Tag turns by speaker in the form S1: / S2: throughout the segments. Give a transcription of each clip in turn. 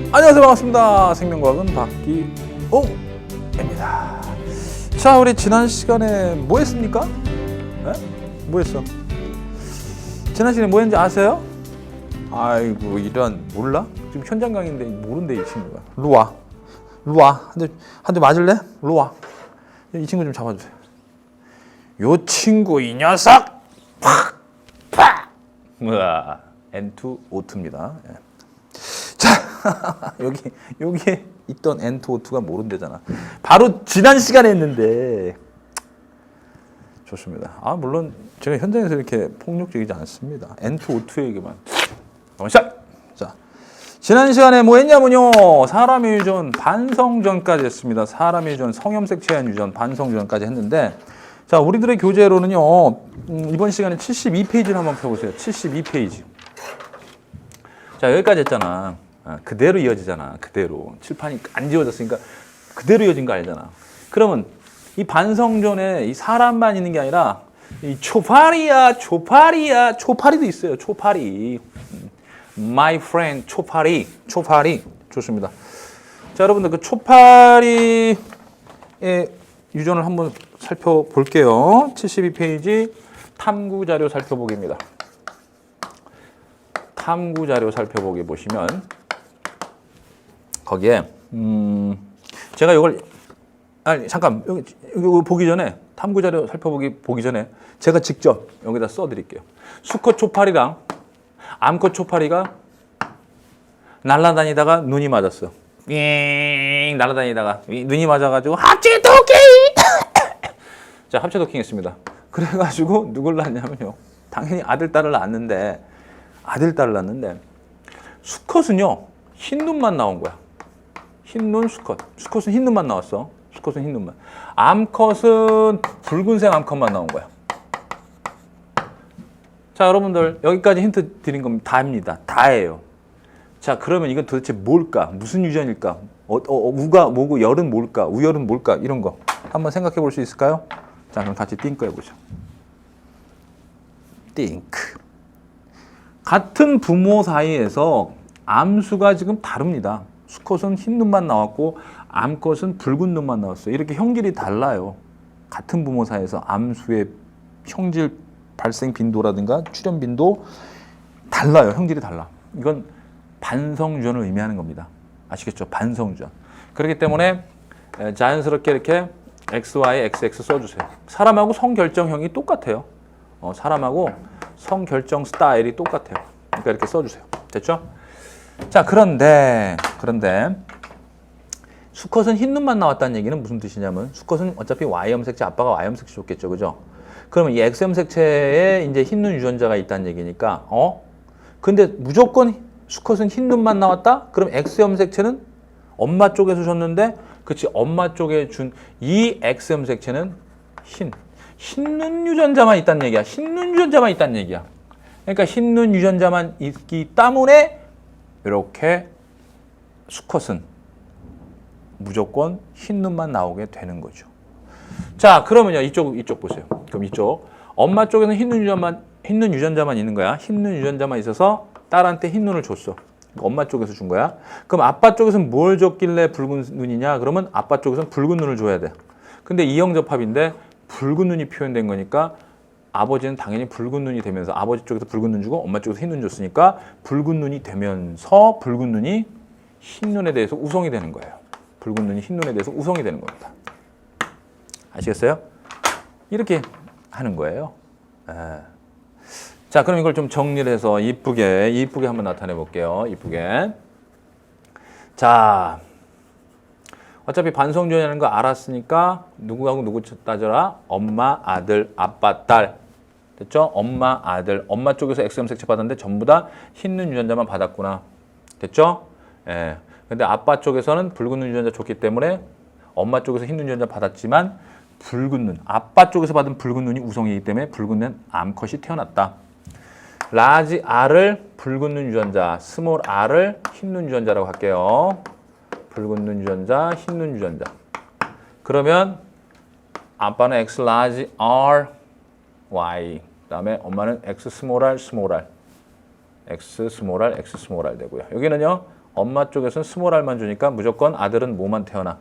S1: 안녕하세요, 반갑습니다. 생명과학은 박기옥입니다. 자, 우리 지난 시간에 뭐 했습니까? 네? 뭐 했어? 지난 시간에 뭐 했는지 아세요? 아이고, 이런, 몰라? 지금 현장 강의인데 모른대, 이 친구가. 일로 와. 일로 와. 한 대 맞을래? 일로 와. 이 친구 좀 잡아주세요. 요 친구, 이 녀석! 팍! 팍! 우와, N2O2입니다. 예. 자, 여기에 있던 N2O2가 모른대잖아. 바로 지난 시간에 했는데. 좋습니다. 물론 제가 현장에서 이렇게 폭력적이지 않습니다. N2O2 얘기만. 자, 지난 시간에 뭐 했냐면요. 사람의 유전, 반성전까지 했습니다. 사람의 유전, 성염색 체한 유전, 반성전까지 했는데, 자, 우리들의 교재로는요, 이번 시간에 72페이지를 한번 펴보세요. 72페이지. 자, 여기까지 했잖아. 그대로 이어지잖아. 그대로. 칠판이 안 지워졌으니까 그대로 이어진 거 알잖아. 그러면 이 반성전에 이 사람만 있는 게 아니라 이 초파리도 있어요. 초파리. My friend 초파리. 좋습니다. 자, 여러분들 그 초파리의 유전을 한번 살펴볼게요. 72페이지 탐구 자료 살펴보기입니다. 탐구 자료 살펴보기 보시면 거기에 제가 이걸 잠깐 여기 보기 전에 탐구 자료 살펴보기 보기 전에 제가 직접 여기다 써 드릴게요. 수컷 초파리랑 암컷 초파리가 날아다니다가 눈이 맞았어. 날아다니다가 눈이 맞아가지고 합체 도킹! 자, 합체 도킹 했습니다. 그래가지고 누굴 낳냐면요. 당연히 아들, 딸을 낳았는데 수컷은요, 흰 눈만 나온 거야. 흰눈 수컷. 수컷은 흰 눈만 나왔어. 수컷은 흰 눈만. 암컷은 붉은색 암컷만 나온 거야. 자, 여러분들 여기까지 힌트 드린 겁니다. 다입니다. 다예요. 자, 그러면 이건 도대체 뭘까? 무슨 유전일까? 우가 뭐고 열은 뭘까? 우열은 뭘까? 이런 거 한번 생각해 볼 수 있을까요? 자, 그럼 같이 띵크 해보죠. 띵크. 같은 부모 사이에서 암수가 지금 다릅니다. 수컷은 흰 눈만 나왔고 암컷은 붉은 눈만 나왔어요. 이렇게 형질이 달라요. 같은 부모 사이에서 암수의 형질 발생 빈도라든가 출현 빈도 달라요. 형질이 달라. 이건 반성유전을 의미하는 겁니다. 아시겠죠? 반성유전. 그렇기 때문에 자연스럽게 이렇게 XY, XX 써주세요. 사람하고 성결정형이 똑같아요. 사람하고 성결정 스타일이 똑같아요. 그러니까 이렇게 써주세요. 됐죠? 자, 그런데 수컷은 흰 눈만 나왔다는 얘기는 무슨 뜻이냐면 수컷은 어차피 Y염색체, 아빠가 Y염색체 줬겠죠. 그죠? 그러면 이 X염색체에 이제 흰눈 유전자가 있다는 얘기니까 근데 무조건 수컷은 흰 눈만 나왔다? 그럼 X염색체는 엄마 쪽에서 줬는데 그치, 엄마 쪽에 준 이 X염색체는 흰눈 유전자만 있다는 얘기야. 흰눈 유전자만 있다는 얘기야. 그러니까 흰눈 유전자만 있기 때문에 이렇게 수컷은 무조건 흰눈만 나오게 되는 거죠. 자, 그러면요, 이쪽 보세요. 그럼 이쪽 엄마 쪽에는 흰눈 유전자만 있는 거야. 흰눈 유전자만 있어서 딸한테 흰눈을 줬어. 엄마 쪽에서 준 거야. 그럼 아빠 쪽에서는 뭘 줬길래 붉은 눈이냐? 그러면 아빠 쪽에서는 붉은 눈을 줘야 돼. 근데 이형접합인데 붉은 눈이 표현된 거니까 아버지는 당연히 붉은 눈이 되면서 아버지 쪽에서 붉은 눈 주고 엄마 쪽에서 흰 눈 줬으니까 붉은 눈이 되면서 붉은 눈이 흰 눈에 대해서 우성이 되는 거예요. 붉은 눈이 흰 눈에 대해서 우성이 되는 겁니다. 아시겠어요? 이렇게 하는 거예요. 자, 그럼 이걸 좀 정리를 해서 이쁘게 한번 나타내 볼게요. 이쁘게. 자, 어차피 반성전이라는 거 알았으니까 누구하고 누구 따져라? 엄마, 아들, 아빠, 딸. 됐죠? 엄마, 아들. 엄마 쪽에서 X염색체 받았는데 전부 다 흰눈 유전자만 받았구나. 됐죠? 예. 근데 아빠 쪽에서는 붉은 눈 유전자 줬기 때문에 엄마 쪽에서 흰눈 유전자 받았지만 붉은 눈, 아빠 쪽에서 받은 붉은 눈이 우성이기 때문에 붉은 눈 암컷이 태어났다. 라지 R을 붉은 눈 유전자, 스몰 R을 흰눈 유전자라고 할게요. 붉은 눈 유전자, 흰눈 유전자. 그러면 아빠는 X 라지 R Y. 그다음에 엄마는 X 스몰 r 스몰 r. X 스몰 r X 스몰 r 되고요. 여기는요. 엄마 쪽에서는 스몰 r만 주니까 무조건 아들은 뭐만 태어나?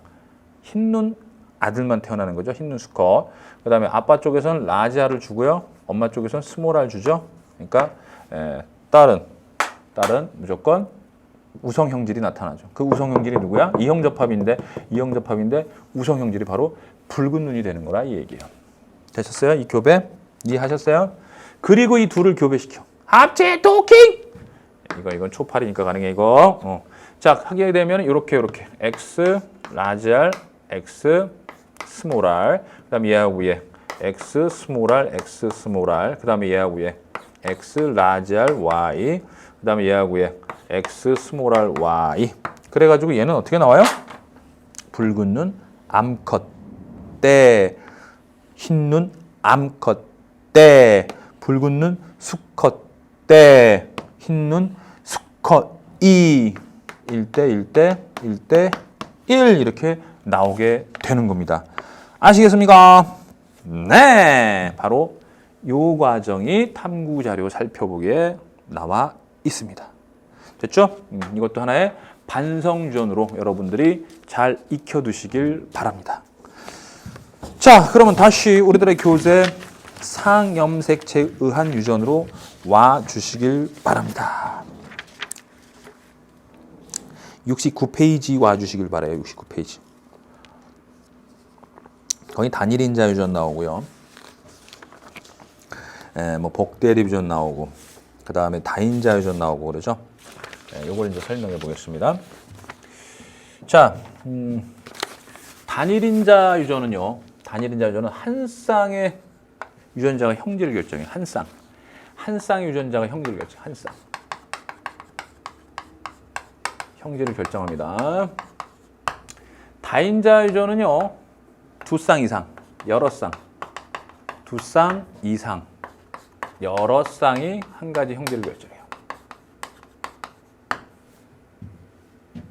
S1: 흰눈 아들만 태어나는 거죠. 흰눈 수컷. 그다음에 아빠 쪽에서는 라지 r을 주고요. 엄마 쪽에서는 스몰 r 주죠. 그러니까 딸은 무조건 우성 형질이 나타나죠. 그 우성 형질이 누구야? 이형접합인데 우성 형질이 바로 붉은 눈이 되는 거라 이 얘기예요. 되셨어요? 이 교배 이해하셨어요? 그리고 이 둘을 교배시켜. 합체 토킹. 이건 초팔이니까 가능해 이거. 자 하게 되면 이렇게 X 라지 R X 스몰 r. 그다음에 얘하고 얘 X 스몰 r X 스몰 r. 그다음에 얘하고 얘 X 라지 R Y. 그다음에 얘하고 얘 X 스몰 r Y. 그래가지고 얘는 어떻게 나와요? 붉은 눈 암컷 때, 흰 눈 암컷 때, 붉은 눈 수컷 때, 흰 눈 수컷이 1대 1 이렇게 나오게 되는 겁니다. 아시겠습니까? 네, 바로 요 과정이 탐구 자료 살펴보기에 나와 있습니다. 됐죠? 이것도 하나의 반성전으로 여러분들이 잘 익혀두시길 바랍니다. 자, 그러면 다시 우리들의 교재 상염색체에 의한 유전으로 와 주시길 바랍니다. 69페이지 와 주시길 바라요. 69페이지. 거기 단일인자 유전 나오고요. 뭐 복대립 유전 나오고, 그 다음에 다인자 유전 나오고 그러죠. 요걸 이제 설명해 보겠습니다. 자, 단일인자 유전은요. 단일인자 유전은 한 쌍의 유전자가 형질을 결정해요. 한 쌍의 유전자가 형질을 결정해요. 한 쌍. 형질을 결정합니다. 다인자 유전은요. 두 쌍 이상, 여러 쌍. 두 쌍 이상, 여러 쌍이 한 가지 형질을 결정해요.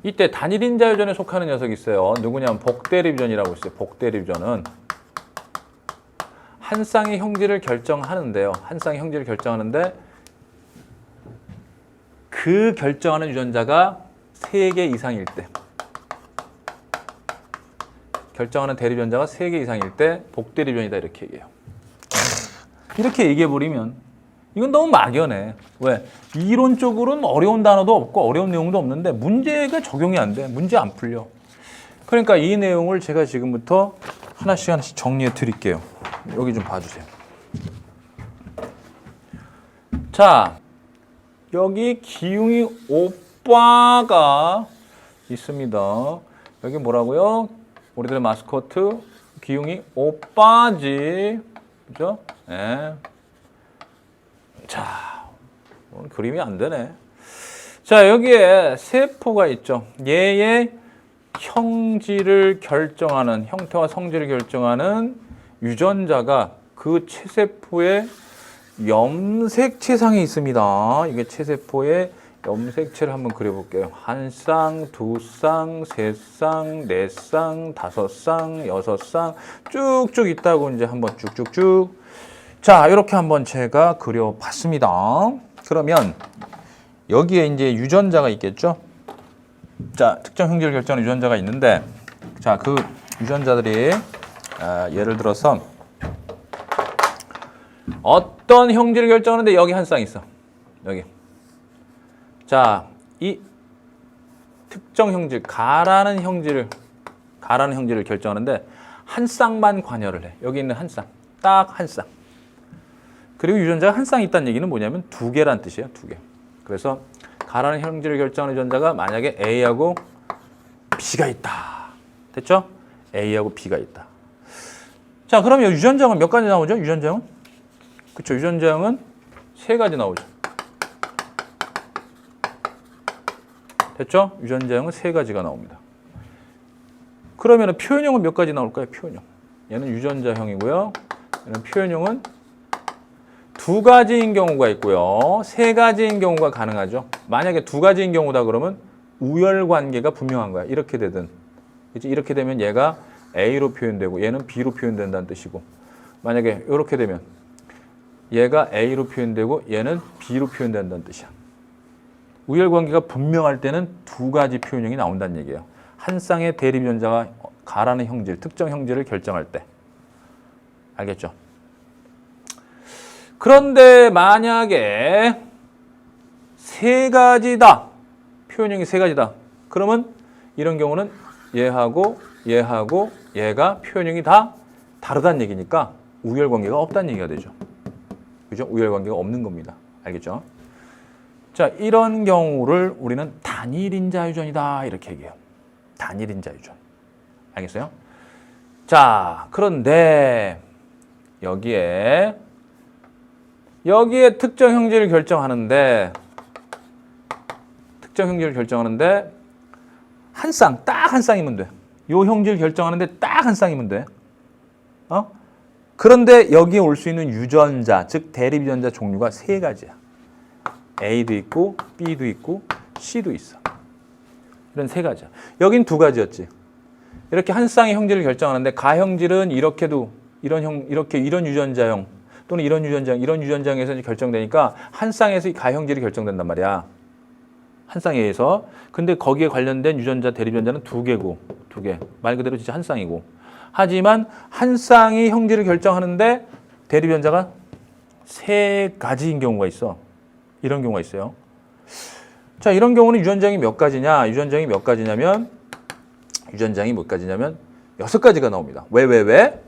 S1: 이때 단일인자 유전에 속하는 녀석이 있어요. 누구냐면 복대립 유전이라고 있어요. 복대립 유전은 한 쌍의 형질을 결정하는데요. 한 쌍의 형질을 결정하는데 그 결정하는 유전자가 3개 이상일 때, 결정하는 대립 유전자가 3개 이상일 때 복대립 유전이다 이렇게 얘기해요. 이렇게 얘기해버리면 이건 너무 막연해. 왜? 이론적으로는 어려운 단어도 없고 어려운 내용도 없는데 문제가 적용이 안 돼. 문제 안 풀려. 그러니까 이 내용을 제가 지금부터 하나씩 정리해 드릴게요. 여기 좀 봐주세요. 자, 여기 기웅이 오빠가 있습니다. 여기 뭐라고요? 우리들의 마스코트 기웅이 오빠지. 그죠? 네. 자, 오늘 그림이 안 되네. 자, 여기에 세포가 있죠. 얘의 형질을 결정하는, 형태와 성질을 결정하는 유전자가 그 체세포의 염색체상에 있습니다. 이게 체세포의 염색체를 한번 그려볼게요. 한 쌍, 두 쌍, 세 쌍, 네 쌍, 다섯 쌍, 여섯 쌍 쭉쭉 있다고 이제 한번 쭉쭉쭉. 자, 이렇게 한번 제가 그려봤습니다. 그러면 여기에 이제 유전자가 있겠죠? 자, 특정 형질을 결정하는 유전자가 있는데, 자, 그 유전자들이 예를 들어서 어떤 형질을 결정하는데 여기 한 쌍 있어. 여기. 자, 이 특정 형질, 가라는 형질을 결정하는데 한 쌍만 관여를 해. 여기 있는 한 쌍. 딱 한 쌍. 그리고 유전자가 한 쌍 있다는 얘기는 뭐냐면 2개란 뜻이에요. 2개. 그래서 가라는 형질을 결정하는 유전자가 만약에 A하고 B가 있다. 됐죠? A하고 B가 있다. 자, 그러면 유전자는 몇 가지 나오죠? 유전자는? 그렇죠. 유전자는 3가지 나오죠. 됐죠? 유전자형은 3가지가 나옵니다. 그러면 표현형은 몇 가지 나올까요? 표현형. 얘는 유전자형이고요. 얘는 표현형은 2가지인 경우가 있고요. 3가지인 경우가 가능하죠. 만약에 2가지인 경우다 그러면 우열 관계가 분명한 거야. 이렇게 되든. 이렇게 되면 얘가 A로 표현되고 얘는 B로 표현된다는 뜻이고, 만약에 이렇게 되면 얘가 A로 표현되고 얘는 B로 표현된다는 뜻이야. 우열관계가 분명할 때는 두 가지 표현형이 나온다는 얘기예요. 한 쌍의 대립유전자가 가라는 형질, 특정 형질을 결정할 때. 알겠죠? 그런데 만약에 세 가지다. 표현형이 세 가지다. 그러면 이런 경우는 얘하고 얘하고 얘가 표현형이 다 다르다는 얘기니까 우열관계가 없다는 얘기가 되죠. 그죠? 우열관계가 없는 겁니다. 알겠죠? 자, 이런 경우를 우리는 단일인자유전이다 이렇게 얘기해요. 단일인자유전. 알겠어요? 자, 그런데 여기에 특정 형질을 결정하는데 한 쌍, 딱 한 쌍이면 돼. 요 형질 결정하는데 딱 한 쌍이면 돼. 그런데 여기에 올 수 있는 유전자, 즉 대립유전자 종류가 세 가지야. A도 있고 B도 있고 C도 있어. 이런 세 가지야. 여긴 두 가지였지. 이렇게 한 쌍의 형질을 결정하는데 가형질은 이렇게도 이런 유전자형 또는 이런 유전자형에서 결정되니까 한 쌍에서 가형질이 결정된단 말이야. 한 쌍에 의해서. 근데 거기에 관련된 유전자, 대립유전자는 두 개고, 두 개. 말 그대로 진짜 한 쌍이고. 하지만 한 쌍이 형질을 결정하는데 대립유전자가 세 가지인 경우가 있어. 이런 경우가 있어요. 자, 이런 경우는 유전자형이 몇 가지냐면 여섯 가지가 나옵니다. 왜?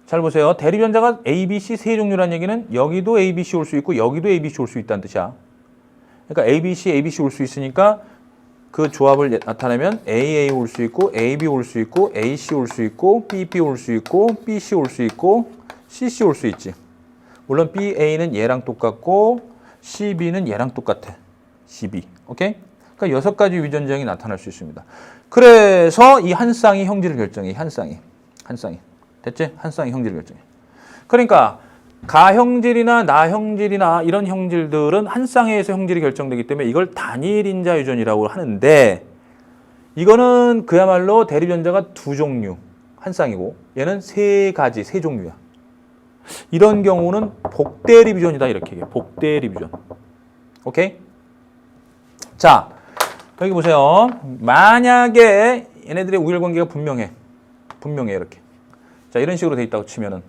S1: 잘 보세요. 대립유전자가 A, B, C 세 종류라는 얘기는 여기도 A, B, C 올 수 있고 여기도 A, B, C 올 수 있다는 뜻이야. 그러니까 A, B, C 올 수 있으니까 그 조합을 나타내면 AA 올 수 있고 AB 올 수 있고 AC 올 수 있고 BP 올 수 있고 BC 올 수 있고 CC 올 수 있지. 물론 BA는 얘랑 똑같고 CB는 얘랑 똑같아. CB. 오케이? 그러니까 여섯 가지 유전자형이 나타날 수 있습니다. 그래서 이 한 쌍이 형질을 결정해. 한 쌍이. 됐지? 한 쌍이 형질을 결정해. 그러니까 가형질이나 나형질이나 이런 형질들은 한 쌍에서 형질이 결정되기 때문에 이걸 단일인자 유전이라고 하는데 이거는 그야말로 대립유전자가 두 종류, 한 쌍이고 얘는 세 가지, 세 종류야. 이런 경우는 복대립유전이다 이렇게 얘기해. 복대립유전. 오케이? 자, 여기 보세요. 만약에 얘네들의 우열관계가 분명해 이렇게. 자, 이런 식으로 돼 있다고 치면은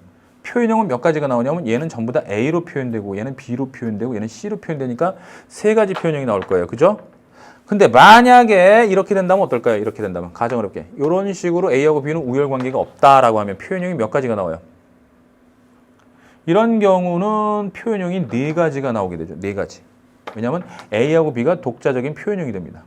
S1: 표현형은 몇 가지가 나오냐면 얘는 전부 다 A로 표현되고 얘는 B로 표현되고 얘는 C로 표현되니까 세 가지 표현형이 나올 거예요. 그죠? 근데 만약에 이렇게 된다면 어떨까요? 이렇게 된다면 가정을 해볼게. 이런 식으로 A하고 B는 우열관계가 없다라고 하면 표현형이 몇 가지가 나와요? 이런 경우는 표현형이 네 가지가 나오게 되죠. 네 가지. 왜냐하면 A하고 B가 독자적인 표현형이 됩니다.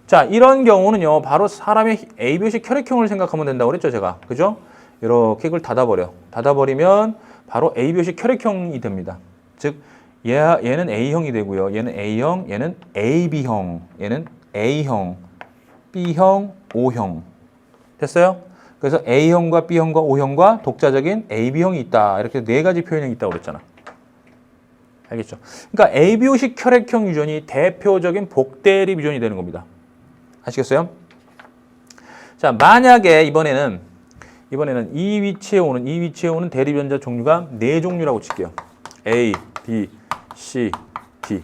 S1: 자, 이런 경우는요. 바로 사람의 AB식 혈액형을 생각하면 된다고 그랬죠. 제가. 그죠? 이렇게 이걸 닫아버리면 바로 A표식 혈액형이 됩니다. 즉 얘는 A형이 되고요. 얘는 A형, 얘는 AB형, 얘는 A형, B형, O형. 됐어요? 그래서 A형과 B형과 O형과 독자적인 AB형이 있다. 이렇게 네 가지 표현형이 있다고 그랬잖아. 알겠죠? 그러니까 AB식 혈액형 유전이 대표적인 복대립 유전이 되는 겁니다. 아시겠어요? 자, 만약에 이번에는 이 위치에 오는 대립유전자 종류가 네 종류라고 칠게요. A, B, C, D.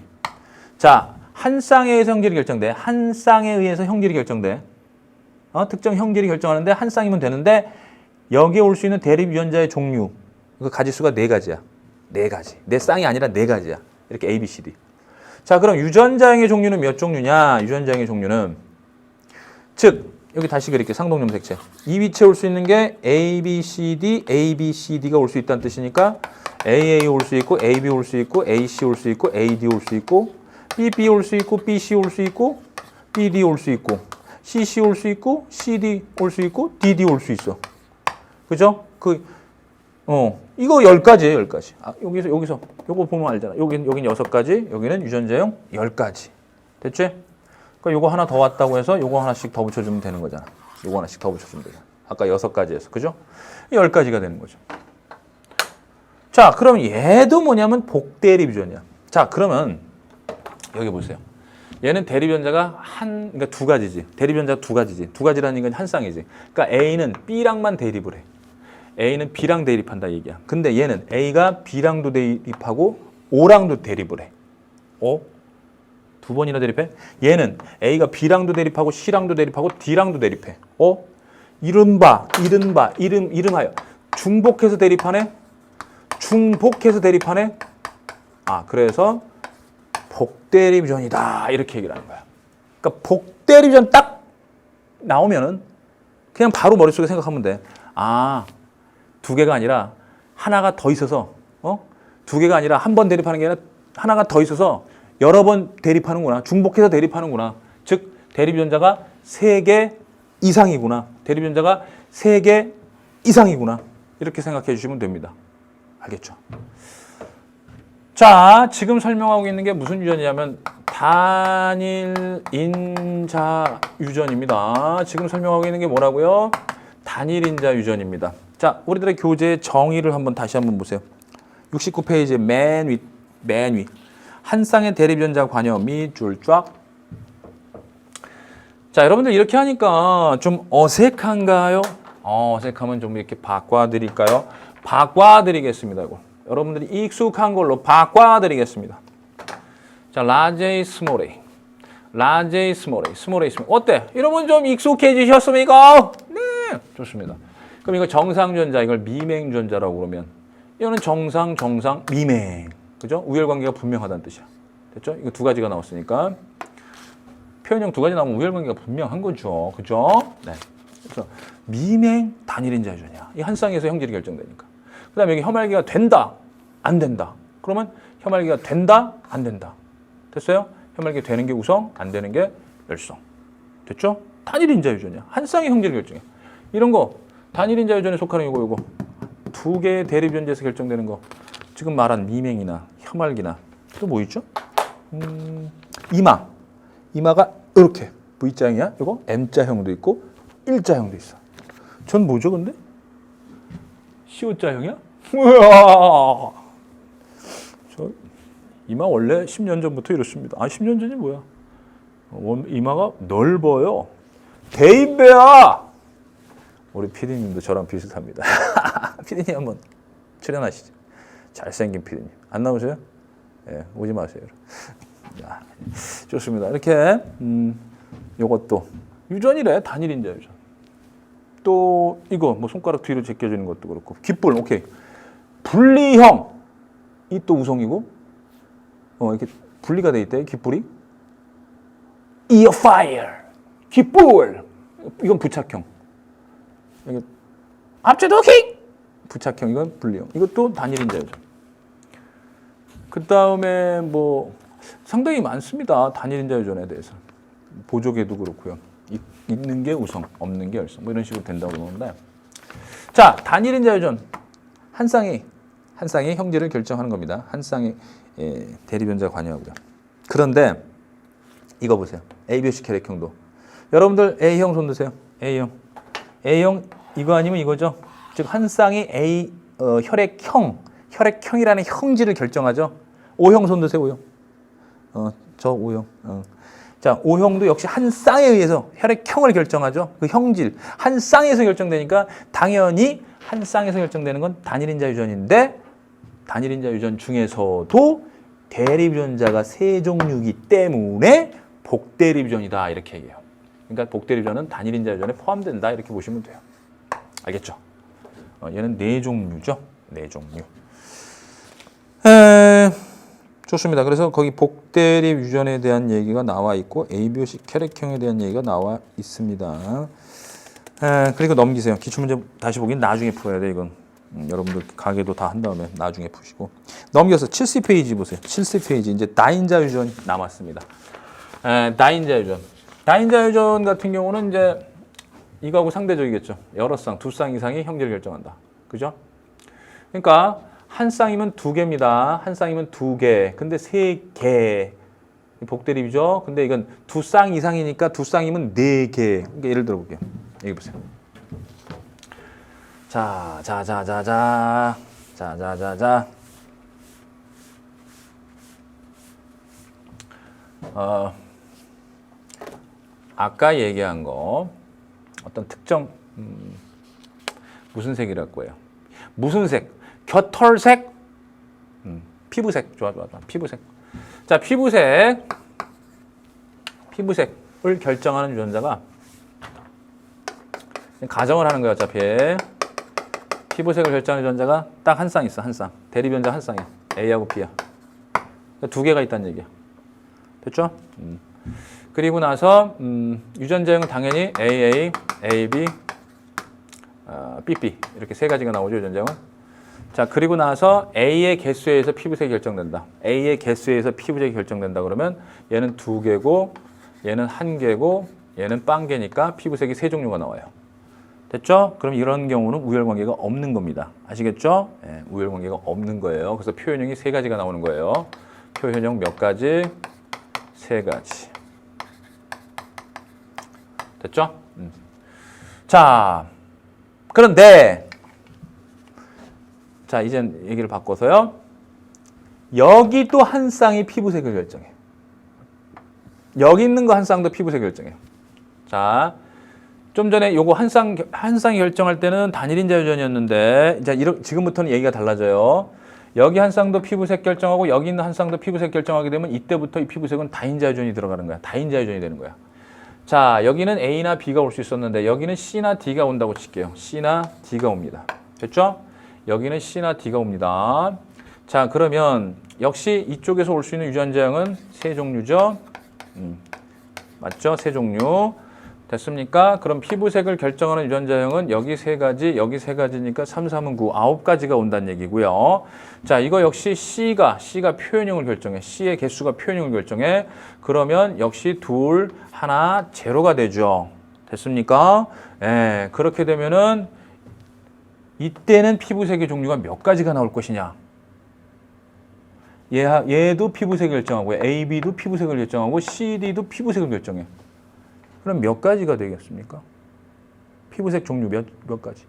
S1: 자, 한 쌍에 의해서 형질이 결정돼. 한 쌍에 의해서 형질이 결정돼. 특정 형질이 결정하는데 한 쌍이면 되는데 여기에 올 수 있는 대립유전자의 종류, 그 가지수가 네 가지야. 네 가지. 네 쌍이 아니라 네 가지야. 이렇게 A, B, C, D. 자, 그럼 유전자형의 종류는 몇 종류냐? 유전자형의 종류는 즉 여기 다시 그릴게요. 상동염 색채. 이 위치에 올 수 있는 게 A, B, C, D, A, B, C, D가 올 수 있다는 뜻이니까 AA 올 수 있고, AB 올 수 있고, AC 올 수 있고, AD 올 수 있고, BP 올 수 있고, BC 올 수 있고, BD 올 수 있고, CC 올 수 있고, CD 올 수 있고, DD 올 수 있어. 그죠? 이거 10가지예요, 10가지. 여기서 요거 보면 알잖아. 여긴 6가지, 여기는 유전자형 10가지. 됐지? 그러니까 요거 하나 더 왔다고 해서 요거 하나씩 더 붙여주면 되는 거잖아. 요거 하나씩 더 붙여주면 되잖아. 아까 6가지에서. 그죠? 10가지가 되는 거죠. 자, 그럼 얘도 뭐냐면 복대립 유전이야. 자, 그러면 여기 보세요. 얘는 대립유전자가 그러니까 두 가지지. 대립유전자가 두 가지지. 두 가지라는 건 한 쌍이지. 그러니까 A는 B랑만 대립을 해. A는 B랑 대립한다 얘기야. 근데 얘는 A가 B랑도 대립하고 O랑도 대립을 해. 두 번이나 대립해? 얘는 A가 B랑도 대립하고 C랑도 대립하고 D랑도 대립해. 이른하여 중복해서 대립하네? 중복해서 대립하네? 그래서 복대립전이다. 이렇게 얘기를 하는 거야. 그러니까 복대립전 딱 나오면은 그냥 바로 머릿속에 생각하면 돼. 두 개가 아니라 하나가 더 있어서, 두 개가 아니라 한 번 대립하는 게 아니라 하나가 더 있어서 여러 번 대립하는구나. 중복해서 대립하는구나. 즉, 대립전자가 3개 이상이구나. 대립전자가 3개 이상이구나. 이렇게 생각해 주시면 됩니다. 알겠죠? 자, 지금 설명하고 있는 게 무슨 유전이냐면 단일 인자 유전입니다. 지금 설명하고 있는 게 뭐라고요? 단일 인자 유전입니다. 자, 우리들의 교재의 정의를 다시 한번 보세요. 69페이지 맨 위. 한 쌍의 대립전자 관여 밑줄 쫙. 자, 여러분들 이렇게 하니까 좀 어색한가요? 어색하면 좀 이렇게 바꿔드릴까요? 바꿔드리겠습니다. 이거. 여러분들이 익숙한 걸로 바꿔드리겠습니다. 자, 라제이 스몰 A. 스몰 A. 어때? 여러분 좀 익숙해지셨습니까? 네, 좋습니다. 그럼 이거 정상전자, 이걸 미맹전자라고 그러면 이거는 정상, 미맹. 그죠? 우열관계가 분명하다는 뜻이야. 됐죠? 이거 두 가지가 나왔으니까. 표현형 두 가지 나오면 우열관계가 분명한 거죠. 그죠? 네. 그래서 미맹 단일인자 유전이야. 이 한 쌍에서 형질이 결정되니까. 그 다음에 여기 혐알기가 된다, 안 된다. 그러면 혐알기가 된다, 안 된다. 됐어요? 혐알기가 되는 게 우성, 안 되는 게 열성. 됐죠? 단일인자 유전이야. 한 쌍의 형질을 결정해. 이런 거 단일인자 유전에 속하는 요거 두 개의 대립전자에서 결정되는 거. 지금 말한 미맹이나 혐알기나 또 뭐 있죠? 이마가 이렇게 V자형이야. 이거 M자형도 있고 일자형도 있어. 전 뭐죠, 근데? CO자형이야? 우와! 저 이마 원래 10년 전부터 이렇습니다. 10년 전이 뭐야? 이마가 넓어요. 대인배야! 우리 피디님도 저랑 비슷합니다. 피디님 한번 출연하시죠. 잘생긴 피디님. 안 나오세요? 예, 오지 마세요. 야, 좋습니다. 이렇게 요것도 유전이래. 단일인자 유전. 또 이거 뭐 손가락 뒤로 제껴주는 것도 그렇고 귓불 오케이. 분리형 이 또 우성이고 이렇게 분리가 돼 있대. 귓불이 ear fire 귓불 이건 부착형. 이게 합체도킹 부착형 이건 분리형. 이것도 단일인자 유전. 그 다음에 뭐 상당히 많습니다. 단일인자 유전에 대해서. 보조개도 그렇고요. 있는 게 우성, 없는 게 열성. 뭐 이런 식으로 된다고 그러는데. 자, 단일인자 유전. 한 쌍의 형질을 결정하는 겁니다. 한 쌍의 대립전자 관여하고요. 그런데 이거 보세요. ABOC 혈액형도. 여러분들 A형 손 드세요. A형 이거 아니면 이거죠. 즉 한 쌍의 A 혈액형이라는 형질을 결정하죠. O형 손 드세요. O형. 저 O형. 자, O형도 역시 한 쌍에 의해서 혈액형을 결정하죠. 그 형질. 한 쌍에서 결정되니까 당연히 한 쌍에서 결정되는 건 단일인자 유전인데 단일인자 유전 중에서도 대립전자가 3종류이기 때문에 복대립전이다. 이렇게 얘기해요. 그러니까 복대립전은 단일인자 유전에 포함된다. 이렇게 보시면 돼요. 알겠죠? 얘는 4종류죠. 4종류. 좋습니다. 그래서 거기 복대립 유전에 대한 얘기가 나와 있고 ABOC 혈액형에 대한 얘기가 나와 있습니다. 그리고 넘기세요. 기출문제 다시 보긴 나중에 풀어야 돼. 이건 여러분들 가게도 다 한 다음에 나중에 푸시고 넘겨서 70페이지 보세요. 70페이지 이제 다인자 유전 남았습니다. 다인자 유전 같은 경우는 이제 이거하고 상대적이겠죠. 여러 쌍, 2쌍 이상이 형질을 결정한다. 그죠? 그러니까 한 쌍이면 2개입니다. 한 쌍이면 2개. 근데 3개. 복대립이죠. 근데 이건 2쌍 이상이니까 2쌍이면 4개. 그러니까 예를 들어 볼게요. 여기 보세요. 자. 아까 얘기한 거 어떤 특정 무슨 색이랄 거예요? 무슨 색? 겨털색? 피부색. 좋아. 피부색. 자, 피부색을 결정하는 유전자가 가정을 하는 거야, 어차피. 피부색을 결정하는 유전자가 딱 한 쌍 있어, 한 쌍. 대립 유전자 한 쌍이야. A하고 B야. 두 개가 있다는 얘기야. 됐죠? 그리고 나서 유전자형은 당연히 AA, AB, BB 이렇게 세 가지가 나오죠, 유전자형은. 자, 그리고 나서 A의 개수에 의해서 피부색이 결정된다. A의 개수에 의해서 피부색이 결정된다 그러면 얘는 2개고 얘는 1개고 얘는 빵개니까 피부색이 3종류가 나와요. 됐죠? 그럼 이런 경우는 우열관계가 없는 겁니다. 아시겠죠? 네, 우열관계가 없는 거예요. 그래서 표현형이 3가지가 나오는 거예요. 표현형 몇 가지? 3가지. 됐죠? 자, 그런데 자, 이젠 얘기를 바꿔서요. 여기 또 한 쌍이 피부색을 결정해. 여기 있는 거 한 쌍도 피부색을 결정해. 자, 좀 전에 요거 한 쌍이 결정할 때는 단일인자 유전이었는데 이제 지금부터는 얘기가 달라져요. 여기 한 쌍도 피부색 결정하고 여기 있는 한 쌍도 피부색 결정하게 되면 이때부터 이 피부색은 다인자 유전이 들어가는 거야. 다인자 유전이 되는 거야. 자, 여기는 A나 B가 올 수 있었는데 여기는 C나 D가 온다고 칠게요. C나 D가 옵니다. 됐죠? 여기는 C나 D가 옵니다. 자, 그러면 역시 이쪽에서 올 수 있는 유전자형은 3종류죠. 맞죠? 3종류. 됐습니까? 그럼 피부색을 결정하는 유전자형은 여기 3가지, 여기 3가지니까 3, 3은 9, 9가지가 온다는 얘기고요. 자, 이거 역시 C가 표현형을 결정해. C의 개수가 표현형을 결정해. 그러면 역시 2, 1, 제로가 되죠. 됐습니까? 예, 그렇게 되면은 이때는 피부색의 종류가 몇 가지가 나올 것이냐. 얘도 피부색을 결정하고 A, B도 피부색을 결정하고 C, D도 피부색을 결정해. 그럼 몇 가지가 되겠습니까? 피부색 종류 몇 가지?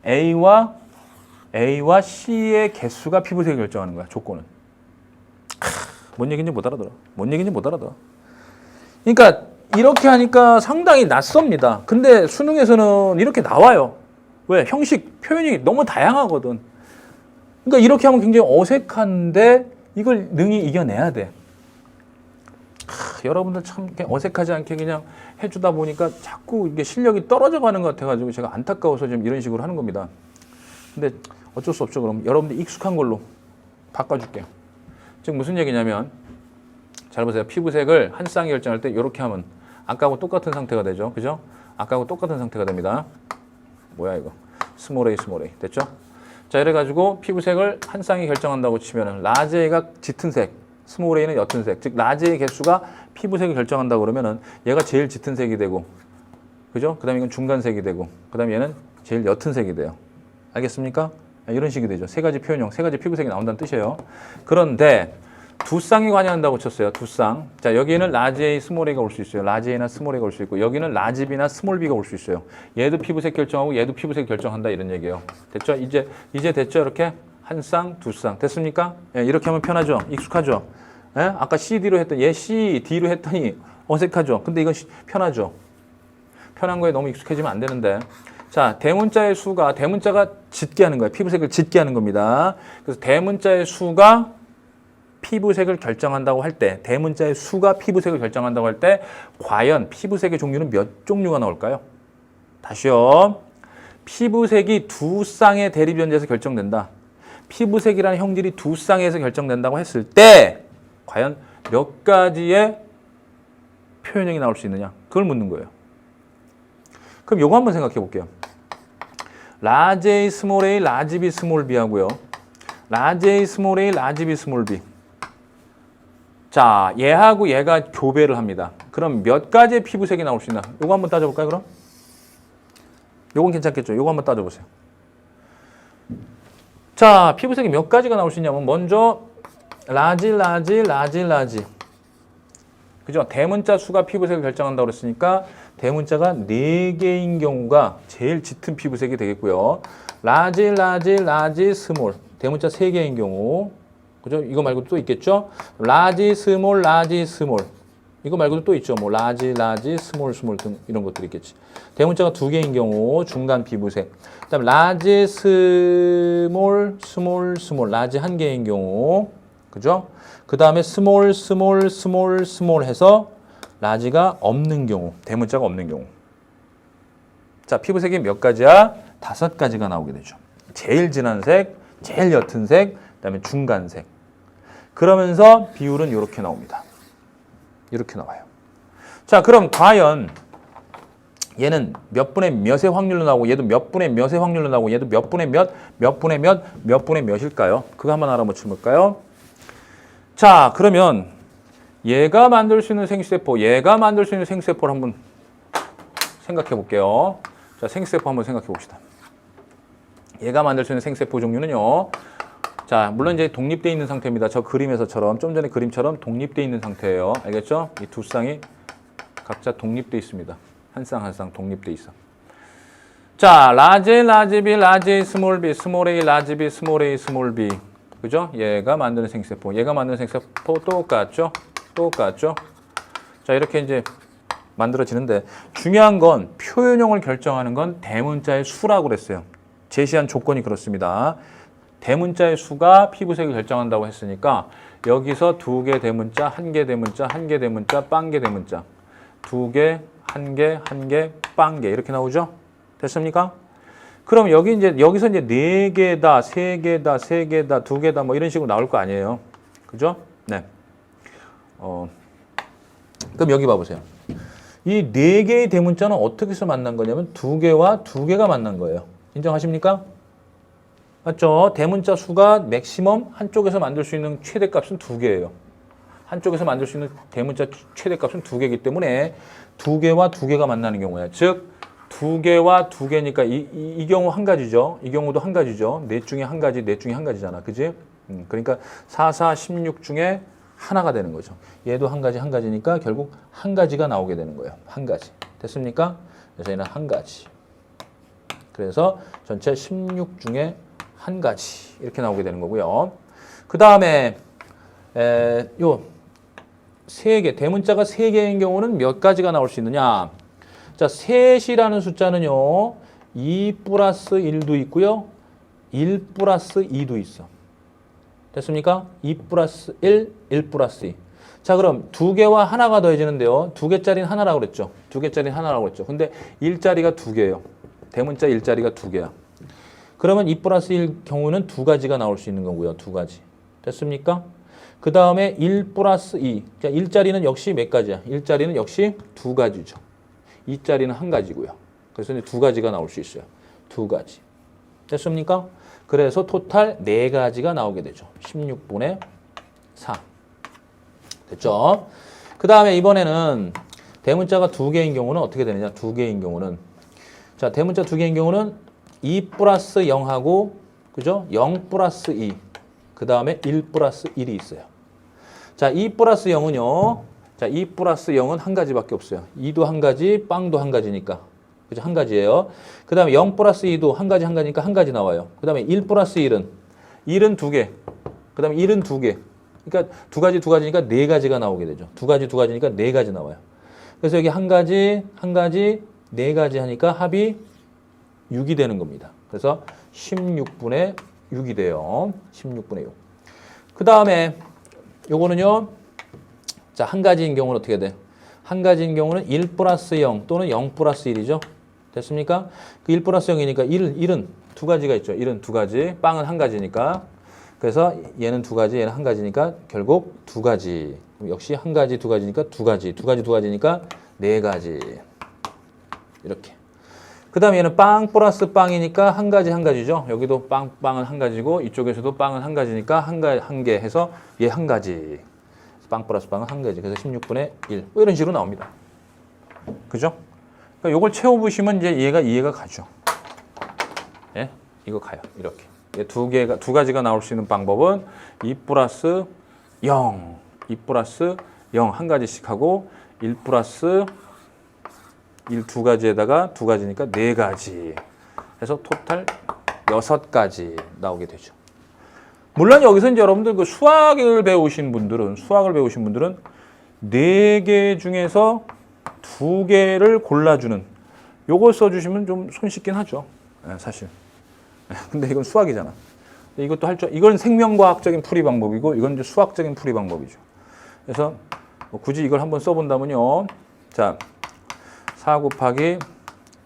S1: A와 C의 개수가 피부색을 결정하는 거야, 조건은. 뭔 얘기인지 못 알아들어. 그러니까 이렇게 하니까 상당히 낯섭니다. 근데 수능에서는 이렇게 나와요. 왜? 형식, 표현이 너무 다양하거든. 그러니까 이렇게 하면 굉장히 어색한데 이걸 능히 이겨내야 돼. 여러분들 참 어색하지 않게 그냥 해주다 보니까 자꾸 이게 실력이 떨어져 가는 것 같아가지고 제가 안타까워서 좀 이런 식으로 하는 겁니다. 근데 어쩔 수 없죠. 그럼 여러분들 익숙한 걸로 바꿔줄게요. 즉 무슨 얘기냐면 잘 보세요. 피부색을 한 쌍이 결정할 때 이렇게 하면 아까하고 똑같은 상태가 되죠. 그죠? 아까하고 똑같은 상태가 됩니다. 뭐야 이거? 스몰 A 됐죠? 자, 이래가지고 피부색을 한 쌍이 결정한다고 치면은 라지 A가 짙은 색, 스몰 A는 옅은 색, 즉 라지 A 개수가 피부색을 결정한다고 그러면은 얘가 제일 짙은 색이 되고, 그죠? 그다음에 이건 중간색이 되고, 그다음에 얘는 제일 옅은 색이 돼요. 알겠습니까? 이런 식이 되죠. 3가지 표현형, 3가지 피부색이 나온다는 뜻이에요. 그런데 두 쌍이 관여한다고 쳤어요. 두 쌍. 자, 여기에는 라지 A, 스몰 A가 올 수 있어요. 라지 A나 스몰 A가 올 수 있고, 여기는 라지 B나 스몰 B가 올 수 있어요. 얘도 피부색 결정하고 얘도 피부색 결정한다 이런 얘기예요. 됐죠? 이제 됐죠? 이렇게 한 쌍, 두 쌍. 됐습니까? 예, 이렇게 하면 편하죠? 익숙하죠? 예? 아까 CD로 했더니 얘 C, D로 했더니 어색하죠? 근데 이건 편하죠? 편한 거에 너무 익숙해지면 안 되는데. 자, 대문자의 수가, 대문자가 짙게 하는 거예요. 피부색을 짙게 하는 겁니다. 그래서 대문자의 수가 피부색을 결정한다고 할 때, 대문자의 수가 피부색을 결정한다고 할 때 과연 피부색의 종류는 몇 종류가 나올까요? 다시요. 피부색이 두 쌍의 대립 유전자에서 결정된다. 피부색이라는 형질이 두 쌍에서 결정된다고 했을 때 과연 몇 가지의 표현형이 나올 수 있느냐? 그걸 묻는 거예요. 그럼 요거 한번 생각해 볼게요. 라지 A, 스몰 A, 라지 B, 스몰 B 하고요. 라지 A, 스몰 A, 라지 B, 스몰 B. 자, 얘하고 얘가 교배를 합니다. 그럼 몇 가지의 피부색이 나올 수 있나? 요거 한번 따져볼까요, 그럼? 요건 괜찮겠죠? 요거 한번 따져보세요. 자, 피부색이 몇 가지가 나올 수 있냐면 먼저 라지. 그죠? 대문자 수가 피부색을 결정한다고 그랬으니까 대문자가 4개인 경우가 제일 짙은 피부색이 되겠고요. 라지, 스몰. 대문자 3개인 경우. 그죠? 이거 말고 또 있겠죠? 라지, 스몰. 이거 말고도 또 있죠. 뭐 라지, 스몰 등 이런 것들이 있겠지. 대문자가 두 개인 경우 중간 비부색. 그다음 라지, 스몰, 라지 한 개인 경우, 그죠? 그다음에 스몰 해서 라지가 없는 경우, 대문자가 없는 경우. 자, 피부색이 몇 가지야? 5가지가 나오게 되죠. 제일 진한 색, 제일 옅은 색, 그다음에 중간색. 그러면서 비율은 이렇게 나옵니다. 이렇게 나와요. 자, 그럼 과연 얘는 몇 분의 몇의 확률로 나오고 얘도 몇 분의 몇의 확률로 나오고 얘도 몇 분의 몇일까요? 그거 한번 알아맞혀 볼까요? 자, 그러면 얘가 만들 수 있는 생세포, 얘가 만들 수 있는 생세포를 한번 생각해 볼게요. 자, 생세포 한번 생각해 봅시다. 얘가 만들 수 있는 생세포 종류는요. 자, 물론 이제 독립되어 있는 상태입니다. 저 그림에서처럼, 좀 전에 그림처럼 독립되어 있는 상태예요. 알겠죠? 이 두 쌍이 각자 독립되어 있습니다. 한 쌍 한 쌍 독립되어 있어. 자, 라지 B, 스몰 A, 라지 B, 스몰 A, 스몰 B. 그죠? 얘가 만드는 생세포. 얘가 만드는 생세포 똑같죠? 자, 이렇게 이제 만들어지는데 중요한 건 표현형을 결정하는 건 대문자의 수라고 그랬어요. 제시한 조건이 그렇습니다. 대문자의 수가 피부색을 결정한다고 했으니까 여기서 2개 대문자, 1개 대문자, 1개 대문자, 빵개 대문자, 2개, 1개, 1개, 빵개 이렇게 나오죠? 됐습니까? 그럼 여기서 이제 4개다, 3개다, 3개다, 2개다 뭐 이런 식으로 나올 거 아니에요. 그죠? 네. 그럼 여기 봐보세요. 이 4개의 대문자는 어떻게 해서 만난 거냐면 2개와 2개가 만난 거예요. 인정하십니까? 맞죠? 대문자 수가 맥시멈 한쪽에서 만들 수 있는 최대값은 2개예요. 한쪽에서 만들 수 있는 대문자 최대값은 2개이기 때문에 2개와 2개가 만나는 경우야. 즉 2개와 2개니까 이 경우 한 가지죠. 이 경우도 한 가지죠. 넷 중에 한 가지, 넷 중에 한 가지잖아. 그지? 그러니까 4, 16 중에 하나가 되는 거죠. 얘도 한 가지니까 결국 한 가지가 나오게 되는 거예요. 한 가지. 됐습니까? 그래서 얘는 한 가지. 그래서 전체 16 중에 한 가지 이렇게 나오게 되는 거고요. 그 다음에 요 3개, 대문자가 3개인 경우는 몇 가지가 나올 수 있느냐? 자, 셋이라는 숫자는요. 2 플러스 1도 있고요. 1 플러스 2도 있어. 됐습니까? 2 플러스 1, 1 플러스 2. 자, 그럼 2개와 하나가 더해지는데요. 2개짜리는 하나라고 그랬죠. 2개짜리는 하나라고 그랬죠. 근데 1자리가 2개예요. 대문자 1자리가 2개야. 그러면 2 플러스 1 경우는 2가지가 나올 수 있는 거고요. 2가지. 됐습니까? 그 다음에 1 플러스 2. 자, 1자리는 역시 몇 가지야? 1자리는 역시 2가지죠. 2자리는 한 가지고요. 그래서 이제 2가지가 나올 수 있어요. 2가지. 됐습니까? 그래서 토탈 4가지가 나오게 되죠. 16분의 4. 됐죠? 그 다음에 이번에는 대문자가 2개인 경우는 어떻게 되느냐? 2개인 경우는. 자, 대문자 2개인 경우는 2 플러스 0하고, 그죠? 0 플러스 2. 그 다음에 1 플러스 1이 있어요. 자, 2 플러스 0은요. 자, 2 플러스 0은 한 가지밖에 없어요. 2도 한 가지, 빵도 한 가지니까. 그죠? 한 가지예요. 그 다음에 0 플러스 2도 한 가지니까 한 가지 나와요. 그 다음에 1 플러스 1은 2개. 그 다음에 1은 2개. 그러니까 2가지니까 4가지가 나오게 되죠. 2가지니까 4가지 나와요. 그래서 여기 한 가지, 4가지 하니까 합이 6이 되는 겁니다. 그래서 16분의 6이 돼요. 16분의 6. 그 다음에 요거는요. 자, 한 가지인 경우는 어떻게 돼? 한 가지인 경우는 1 플러스 0 또는 0 플러스 1이죠. 됐습니까? 그 1 플러스 0이니까 1은 2가지가 있죠. 1은 2가지, 빵은 한 가지니까. 그래서 얘는 2가지, 얘는 한 가지니까 결국 2가지. 역시 한 가지, 2가지니까 2가지니까 4가지. 이렇게. 그 다음에 얘는 빵 플러스 빵이니까 한 가지죠. 여기도 빵은 한 가지고 이쪽에서도 빵은 한 가지니까 한 개 해서 얘 한 가지. 빵 플러스 빵은 한 가지. 그래서 16분의 1. 뭐 이런 식으로 나옵니다. 그죠? 그러니까 이걸 채워보시면 이제 얘가 이해가 가죠. 예? 이거 가요. 이렇게. 두 가지가 나올 수 있는 방법은 2 플러스 0. 2 플러스 0 한 가지씩 하고 1 플러스 1 2가지에다가 2가지니까 4가지. 해서 토탈 6가지 나오게 되죠. 물론 여기서 이제 여러분들 그 수학을 배우신 분들은 4개 중에서 2개를 골라주는 요걸 써주시면 좀 손쉽긴 하죠. 사실. 근데 이건 수학이잖아. 이것도 이건 생명과학적인 풀이 방법이고 이건 이제 수학적인 풀이 방법이죠. 그래서 뭐 굳이 이걸 한번 써본다면요. 자, 4 곱하기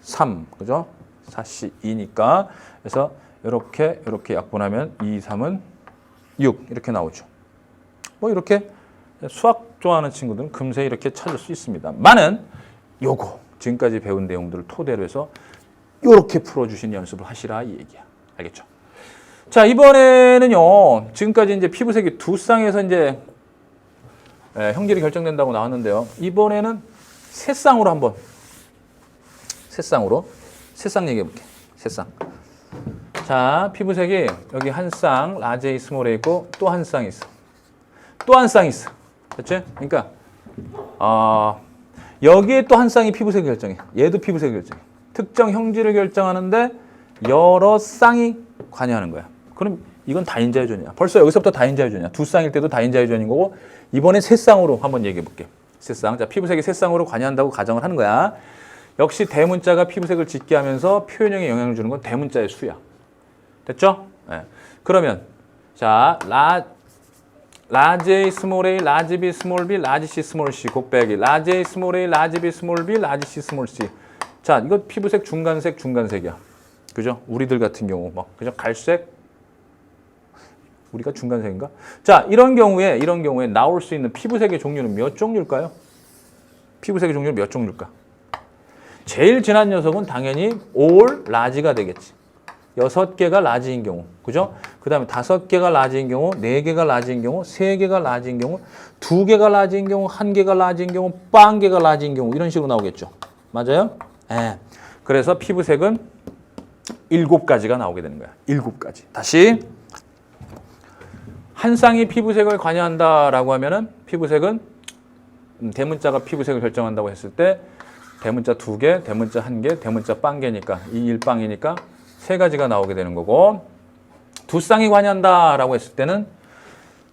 S1: 3, 그죠? 4C 2니까. 그래서 이렇게 약분하면 2, 3은 6 이렇게 나오죠. 뭐 이렇게 수학 좋아하는 친구들은 금세 이렇게 찾을 수 있습니다. 많은 요거 지금까지 배운 내용들을 토대로 해서 이렇게 풀어주신 연습을 하시라 이 얘기야. 알겠죠? 자, 이번에는요. 지금까지 이제 피부색이 두 쌍에서 이제 형질이 결정된다고 나왔는데요. 이번에는 세 쌍으로 한번 세 쌍 얘기해 볼게. 세 쌍. 자, 피부색이 여기 한 쌍 라지 A 스몰 A 있고 또 한 쌍 있어. 또 한 쌍 있어. 그렇지? 그러니까 여기에 또 한 쌍이 피부색 결정해. 얘도 피부색 결정해. 특정 형질을 결정하는데 여러 쌍이 관여하는 거야. 그럼 이건 다인자유전이야. 벌써 여기서부터 다인자유전이야. 두 쌍일 때도 다인자유전인 거고 이번에 세 쌍으로 한번 얘기해 볼게. 세 쌍. 자, 피부색이 세 쌍으로 관여한다고 가정을 하는 거야. 역시 대문자가 피부색을 짙게 하면서 표현형에 영향을 주는 건 대문자의 수야. 됐죠? 네. 그러면 자, 라지 A 스몰 A, 라지 B 스몰 B, 라지 C 스몰 C 곱빼기 라지 A 스몰 A, 라지 B 스몰 B, 라지 C 스몰 C. 자, 이거 피부색 중간색이야. 그죠? 우리들 같은 경우 막 그죠? 갈색 우리가 중간색인가? 자, 이런 경우에 나올 수 있는 피부색의 종류는 몇 종류일까요? 피부색의 종류는 몇 종류일까? 제일 진한 녀석은 당연히 올 라지가 되겠지. 6개가 라지인 경우. 그죠? 그 다음에 5개가 라지인 경우, 4개가 라지인 경우, 3개가 라지인 경우, 2개가 라지인 경우, 1개가 라지인 경우, 0개가 라지인 경우 이런 식으로 나오겠죠. 맞아요? 네. 그래서 피부색은 7가지가 나오게 되는 거야. 7가지. 다시 한 쌍이 피부색을 관여한다라고 하면은 피부색은 대문자가 피부색을 결정한다고 했을 때 대문자 2개, 대문자 1개, 대문자 0개니까 2, 1빵이니까 3가지가 나오게 되는 거고 두 쌍이 관여한다라고 했을 때는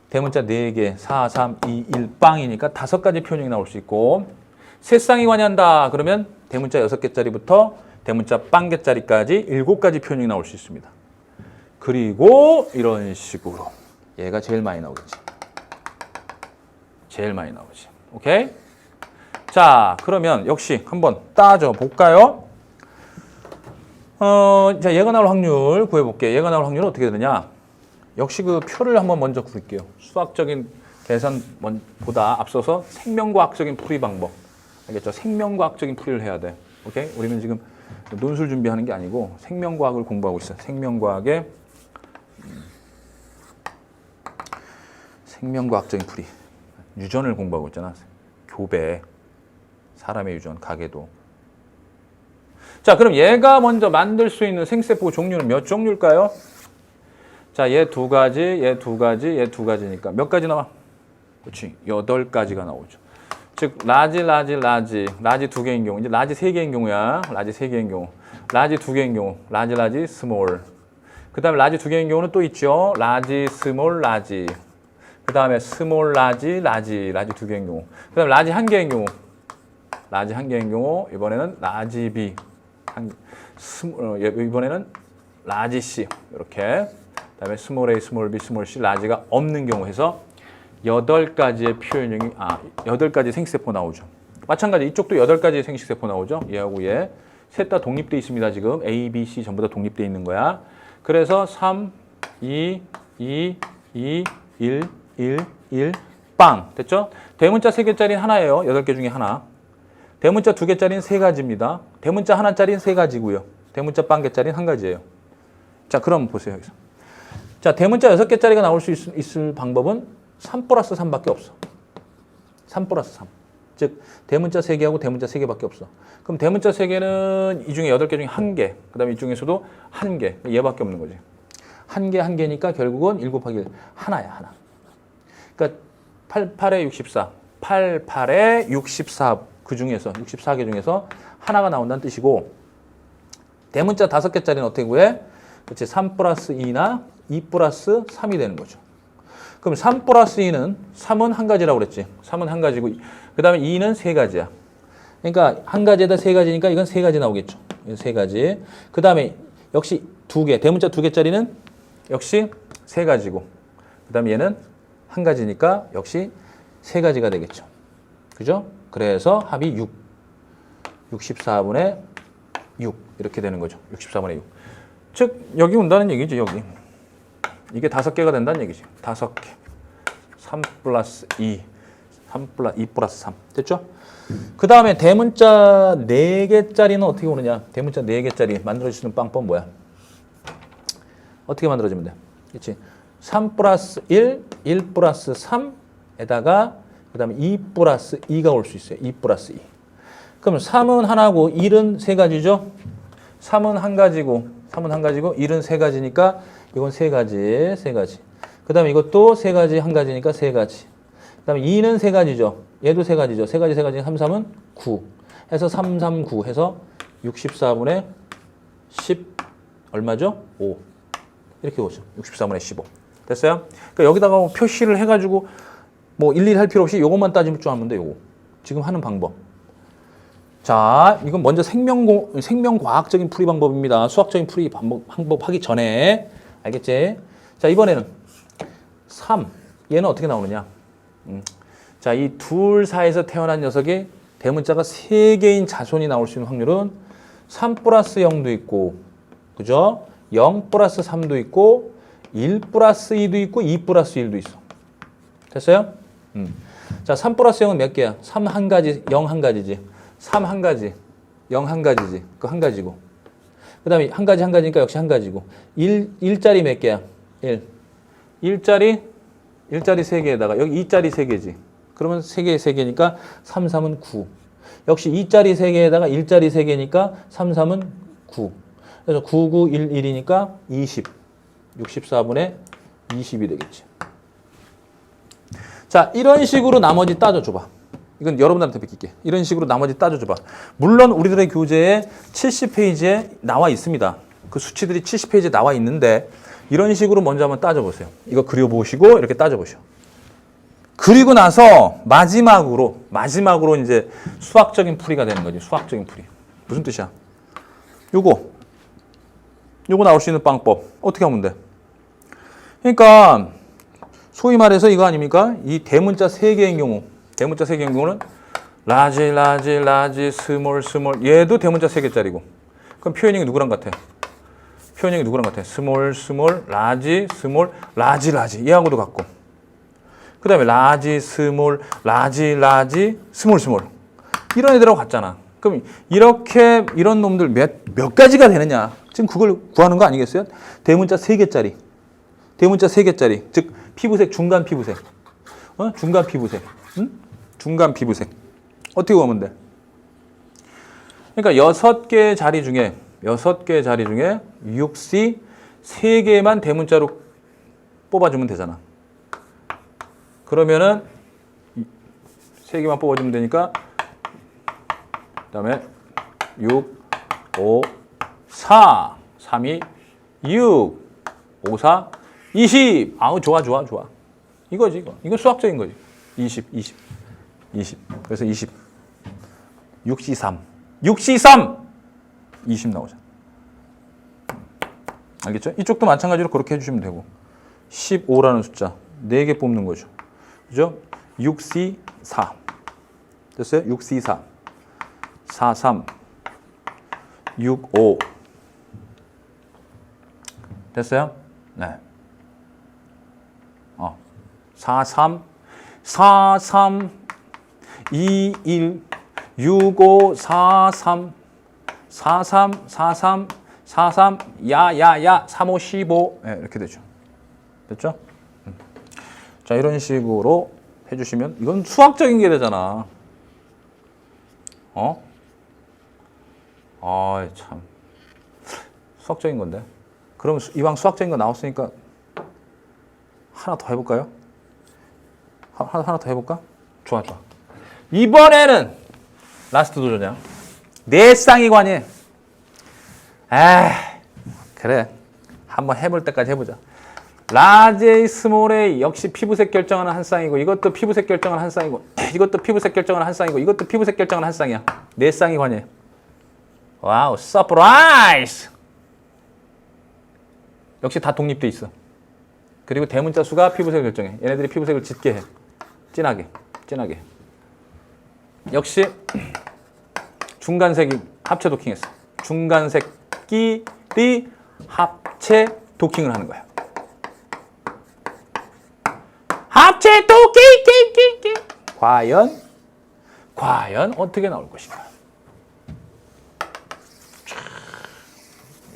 S1: 대문자 4개, 4, 3, 2, 1빵이니까 5가지 표현이 나올 수 있고 세 쌍이 관여한다 그러면 대문자 6개짜리부터 대문자 0개짜리까지 7가지 표현이 나올 수 있습니다. 그리고 이런 식으로 얘가 제일 많이 나오겠지. 제일 많이 나오지. 오케이? 자, 그러면 역시 한번 따져 볼까요? 자, 얘가 나올 확률 구해볼게. 얘가 나올 확률은 어떻게 되느냐? 역시 그 표를 한번 먼저 구할게요. 수학적인 계산보다 앞서서 생명과학적인 풀이 방법. 알겠죠? 생명과학적인 풀이를 해야 돼. 오케이? 우리는 지금 논술 준비하는 게 아니고 생명과학을 공부하고 있어요. 생명과학적인 풀이. 유전을 공부하고 있잖아. 교배, 사람의 유전, 가계도. 자, 그럼 얘가 먼저 만들 수 있는 생세포 종류는 몇 종류일까요? 자, 얘 2가지, 얘 2가지, 얘 2가지니까 몇 가지 나와? 그렇지, 8가지가 나오죠. 즉, 라지 2개인 경우, 이제 라지 3개인 경우야. 라지 3개인 경우. 라지 2개인 경우, 라지, 스몰. 그 다음에 라지 2개인 경우는 또 있죠. 라지, 스몰, 라지. 그 다음에 스몰, 라지 2개인 경우. 그 다음에 라지 1개인 경우. 라지 1개인 경우, 이번에는 라지 B. 이번에는 라지 C. 이렇게. 그 다음에 스몰 A, 스몰 B, 스몰 C, 라지가 없는 경우 해서 8가지의 표현형이, 8가지 생식세포 나오죠. 마찬가지 이쪽도 8가지 생식세포 나오죠. 얘하고 얘. 셋 다 독립되어 있습니다. 지금 A, B, C 전부 다 독립되어 있는 거야. 그래서 3, 2, 1, 빵. 됐죠? 대문자 3개짜리는 하나예요. 8개 중에 하나. 대문자 2개짜리는 3가지입니다. 대문자 하나짜리는 3가지고요. 대문자 0개짜리는 1가지예요. 자, 그럼 보세요. 여기서. 자, 대문자 6개짜리가 나올 수 있을 방법은 3 플러스 3밖에 없어. 3 플러스 3. 즉, 대문자 3개하고 대문자 3개밖에 없어. 그럼 대문자 3개는 이 중에 8개 중에 1개. 그 다음에 이 중에서도 1개. 얘밖에 없는 거지. 1개니까 결국은 7 곱하기 1. 하나. 그러니까 88에 64. 88에 64. 그 중에서 64개 중에서 하나가 나온다는 뜻이고 대문자 5개짜리는 어떻게 구해? 그렇지. 3 플러스 2나 2 플러스 3이 되는 거죠. 그럼 3 플러스 2는 3은 한 가지라고 그랬지. 3은 한 가지고 그 다음에 2는 세 가지야. 그러니까 한 가지에다 세 가지니까 이건 세 가지 나오겠죠. 세 가지. 그 다음에 역시 두 개, 대문자 두 개짜리는 역시 세 가지고 그 다음에 얘는 한 가지니까 역시 세 가지가 되겠죠. 그죠? 그래서 합이 6. 64분의 6 이렇게 되는 거죠. 64분의 6. 즉 여기 온다는 얘기죠. 여기. 이게 5개가 된다는 얘기죠. 5개. 3 플러스 2. 2 플러스 3. 됐죠? 그 다음에 대문자 4개짜리는 어떻게 오느냐? 대문자 4개짜리 만들어줄 수 있는 방법 뭐야? 어떻게 만들어주면 돼? 그렇지? 3 플러스 1, 1 플러스 3에다가 그 다음에 2 플러스 2가 올 수 있어요. 2 플러스 2. 그럼 3은 하나고 1은 세 가지죠? 3은 한 가지고 1은 세 가지니까 이건 세 가지. 그 다음에 이것도 세 가지 한 가지니까 세 가지. 그 다음에 2는 세 가지죠. 얘도 세 가지죠. 세 가지 3, 3은 9. 해서 3, 3, 9 해서 64분의 10 얼마죠? 5. 이렇게 오죠. 64분의 15. 됐어요? 그러니까 여기다가 뭐 표시를 해가지고 뭐 일일이 할 필요 없이 이것만 따지면 좀 하면 돼. 요거. 지금 하는 방법. 자, 이건 먼저 생명과학적인 풀이 방법입니다. 수학적인 풀이 방법 하기 전에. 알겠지? 자, 이번에는 3. 얘는 어떻게 나오느냐? 자, 이 둘 사이에서 태어난 녀석이 대문자가 3개인 자손이 나올 수 있는 확률은 3 플러스 0도 있고, 그죠? 0 플러스 3도 있고, 1 플러스 2도 있고, 2 플러스 1도 있어. 됐어요? 자, 3 플러스 0은 몇 개야? 3 한 가지, 0 한 가지지. 3 한 가지, 0 한 가지지. 그거 한 가지고. 그 다음에 한 가지니까 역시 한 가지고. 1짜리 몇 개야? 1. 1짜리 3개에다가 여기 2짜리 3개지. 그러면 3개 3개니까 3, 3은 9. 역시 2짜리 3개에다가 1짜리 3개니까 3, 3은 9. 그래서 9, 9, 1, 1이니까 20. 64분의 20이 되겠지. 자, 이런 식으로 나머지 따져줘봐. 이건 여러분들한테 베낄게. 이런 식으로 나머지 따져줘봐. 물론 우리들의 교재에 70페이지에 나와 있습니다. 그 수치들이 70페이지에 나와 있는데 이런 식으로 먼저 한번 따져보세요. 이거 그려보시고 이렇게 따져보시오. 그리고 나서 마지막으로 이제 수학적인 풀이가 되는 거지. 수학적인 풀이. 무슨 뜻이야? 요거 나올 수 있는 방법. 어떻게 하면 돼? 그러니까 소위 말해서 이거 아닙니까? 이 대문자 3개인 경우는 라지, 스몰. 얘도 대문자 3개짜리고. 그럼 표현형이 누구랑 같아? 스몰, 라지, 스몰, 라지. 얘하고도 같고. 그 다음에 라지, 스몰, 스몰. 이런 애들하고 같잖아. 그럼 이런 놈들 몇 가지가 되느냐? 지금 그걸 구하는 거 아니겠어요? 대문자 3개짜리. 즉, 피부색, 중간 피부색. 중간 피부색. 어떻게 구하면 돼? 그러니까 6개 자리 중에 6C 3개만 대문자로 뽑아주면 되잖아. 그러면은 3개만 뽑아주면 되니까 그 다음에 6, 5, 4, 3이 6, 5, 4, 20. 아우, 좋아. 이거지, 이거. 이건 수학적인 거지. 20. 그래서 20. 6C3. 20 나오잖아. 알겠죠? 이쪽도 마찬가지로 그렇게 해주시면 되고. 15라는 숫자. 4개 뽑는 거죠. 그죠? 6C4. 됐어요? 6C4. 43. 65. 됐어요? 네. 43. 21. 65. 43. 43. 야. 35, 15. 네, 이렇게 되죠. 됐죠? 자, 이런 식으로 해주시면 이건 수학적인 게 되잖아. 참. 수학적인 건데. 그럼 이왕 수학적인 거 나왔으니까 하나 더 해볼까요? 하나 더 해볼까? 좋아. 이번에는 라스트 도전이야. 내 쌍이관이. 그래. 한번 해볼 때까지 해보자. 라지, 스몰의 역시 피부색 결정하는 한 쌍이고 이것도 피부색 결정하는 한 쌍이고 이것도 피부색 결정하는 한 쌍이고 이것도 피부색 결정하는 한 쌍이야. 네 쌍이 관여해. 와우, 서프라이즈! 역시 다 독립돼 있어. 그리고 대문자 수가 피부색을 결정해. 얘네들이 피부색을 짙게 해. 진하게. 역시 중간색이 합체 도킹했어. 중간색끼리 합체 도킹을 하는 거야. 합체 도킹! 과연 어떻게 나올 것인가?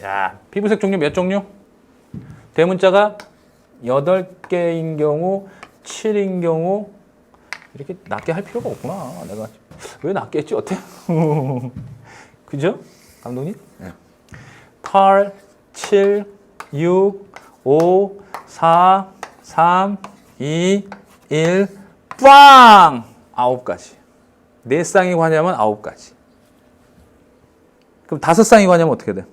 S1: 야, 피부색 종류 몇 종류? 대문자가 8개인 경우, 7인 경우 이렇게 낮게 할 필요가 없구나. 내가 왜 낮게 했지? 어때? 그죠? 감독님? 네. 8, 7, 6, 5, 4, 3, 2, 1, 빵! 9가지. 4쌍이 관여하면 9가지. 그럼 5쌍이 관여하면 어떻게 돼?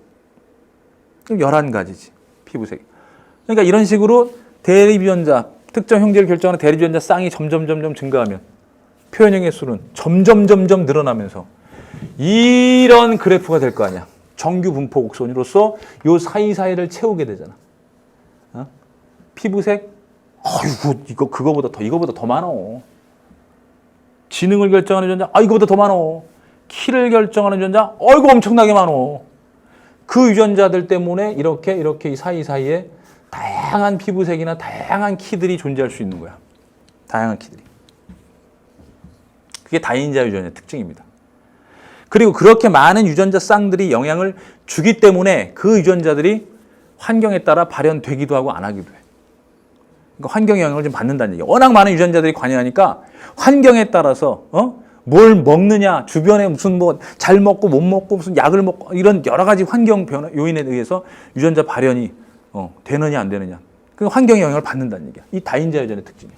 S1: 그럼 11가지지. 피부색. 그러니까 이런 식으로 대립유전자, 특정 형질을 결정하는 대립유전자 쌍이 점점 증가하면 표현형의 수는 점점 늘어나면서 이런 그래프가 될 거 아니야. 정규 분포 곡선으로서 요 사이사이를 채우게 되잖아. 어? 피부색, 어이구, 이거보다 더 많어. 지능을 결정하는 유전자, 이거보다 더 많어. 키를 결정하는 유전자, 어이구, 엄청나게 많어. 그 유전자들 때문에 이렇게 이 사이사이에 다양한 피부색이나 다양한 키들이 존재할 수 있는 거야. 다양한 키들이. 그게 다인자 유전자의 특징입니다. 그리고 그렇게 많은 유전자 쌍들이 영향을 주기 때문에 그 유전자들이 환경에 따라 발현되기도 하고 안 하기도 해. 그러니까 환경 영향을 좀 받는다는 얘기야. 워낙 많은 유전자들이 관여하니까 환경에 따라서 뭘 먹느냐, 주변에 무슨 뭐 잘 먹고 못 먹고 무슨 약을 먹고 이런 여러 가지 환경 변화 요인에 의해서 유전자 발현이 되느냐 안 되느냐. 그 환경 영향을 받는다는 얘기야. 이 다인자 유전의 특징이야.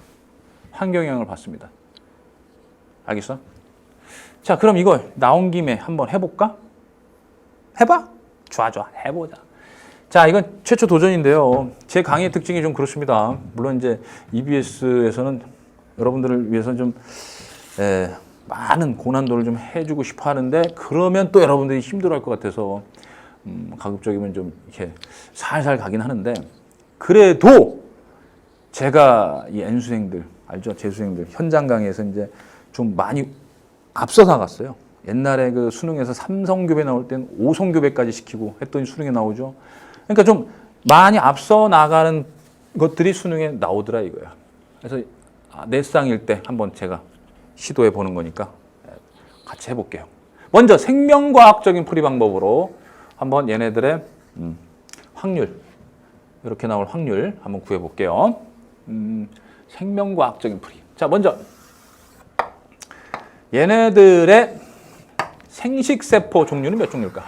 S1: 환경 영향을 받습니다. 알겠어? 자, 그럼 이거 나온 김에 한번 해볼까? 해봐? 좋아. 해보자. 자, 이건 최초 도전인데요. 제 강의의 특징이 좀 그렇습니다. 물론 이제 EBS에서는 여러분들을 위해서 좀 많은 고난도를 좀 해주고 싶어 하는데 그러면 또 여러분들이 힘들어할 것 같아서 가급적이면 좀 이렇게 살살 가긴 하는데 그래도 제가 이 N수생들 알죠? 재수생들 현장 강의에서 이제 좀 많이 앞서 나갔어요. 옛날에 그 수능에서 3성교배 나올 땐 5성교배까지 시키고 했더니 수능에 나오죠. 그러니까 좀 많이 앞서 나가는 것들이 수능에 나오더라 이거야. 그래서 내 쌍일 때 한번 제가 시도해 보는 거니까 같이 해볼게요. 먼저 생명과학적인 풀이 방법으로 한번 얘네들의 확률, 이렇게 나올 확률 한번 구해볼게요. 생명과학적인 풀이. 자, 먼저 얘네들의 생식세포 종류는 몇 종류일까?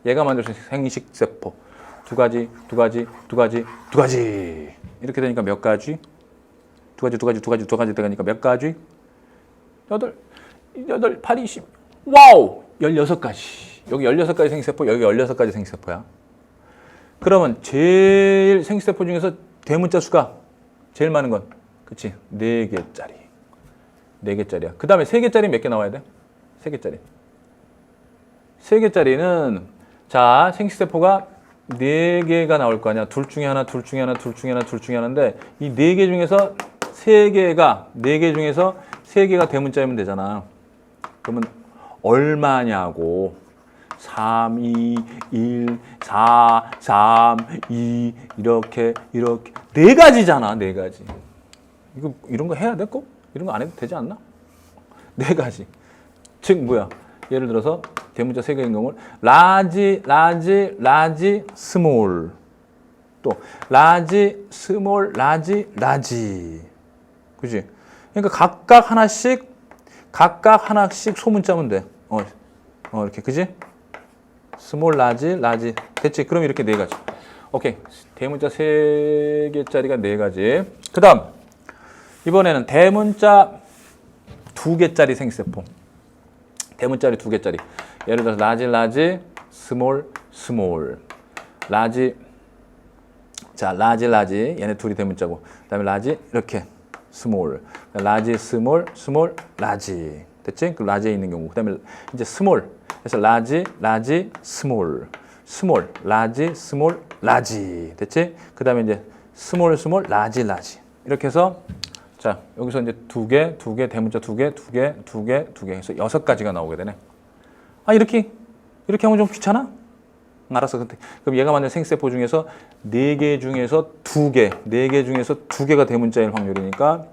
S1: 얘가 만들 수 있는 생식세포 두 가지 이렇게 되니까 몇 가지? 두 가지 되니까 몇 가지? 8, 8, 20 와우! 16가지. 여기 16가지 생식세포, 여기 16가지 생식세포야. 그러면 제일 생식세포 중에서 대문자 수가 제일 많은 건 그치? 4개짜리. 4개짜리야. 그 다음에 3개짜리 몇 개 나와야 돼? 3개짜리. 3개짜리는 자, 생식세포가 4개가 나올 거 아니야. 둘 중에 하나인데 이 4개 중에서 4개 중에서 3개가 대문자이면 되잖아. 그러면 얼마냐고. 3, 2, 1, 4, 3, 2 이렇게 4가지잖아. 4가지. 이거 이런 거 해야 돼? 꼭? 이런 거 안 해도 되지 않나? 4가지. 즉 뭐야? 예를 들어서 대문자 3개인 경우 라지, 스몰. 또 라지, 스몰, 라지. 그지? 그러니까 각각 하나씩 소문자면 돼. 이렇게 그지? 스몰, 라지. 됐지? 그럼 이렇게 4가지. 오케이. 대문자 3개짜리가 4가지. 그 다음 이번에는 대문자 2개짜리 생식세포. 대문자리 2개짜리. 예를 들어서 라지, 스몰. 라지. 자, 라지, 얘네 둘이 대문자고. 그 다음에 라지, 이렇게, 스몰. 라지, 스몰, 스몰, 라지. 됐지? 그 라지에 있는 경우. 그 다음에 이제 스몰. 그래서 라지, 스몰. 스몰, 라지, 스몰, 라지. 됐지? 그 다음에 이제 스몰, 스몰, 라지. 이렇게 해서, 자, 여기서 이제 두 개, 대문자 두 개 해서 6가지가 나오게 되네. 아, 이렇게 하면 좀 귀찮아? 알았어. 그럼 얘가 만든 생세포 중에서 4개 중에서 2개, 4개 중에서 2개가 대문자일 확률이니까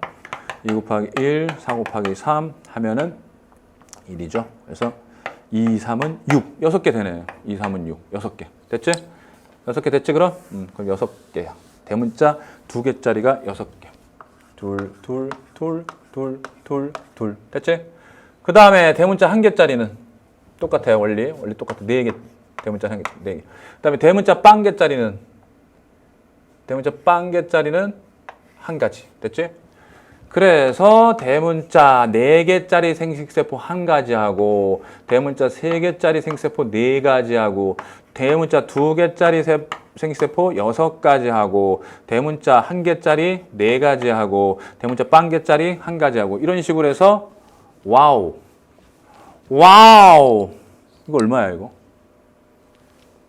S1: 2 곱하기 1, 4 곱하기 3 하면은 1이죠. 그래서 2, 3은 6. 6개 되네. 2, 3은 6. 6개. 됐지? 6개 됐지, 그럼? 그럼 6개야. 대문자 2개짜리가 6개. 둘. 됐지? 그 다음에 대문자 1개짜리는 똑같아요. 원리 똑같아. 4개. 대문자 1개, 4개. 그 다음에 대문자 빵개짜리는 1가지. 됐지? 그래서 대문자 4개짜리 생식세포 1가지하고 대문자 3개짜리 생식세포 4가지하고 대문자 2개짜리 생식세포 6가지하고 대문자 1개짜리 4가지하고 대문자 빵개짜리 1가지하고 이런 식으로 해서 와우. 이거 얼마야 이거?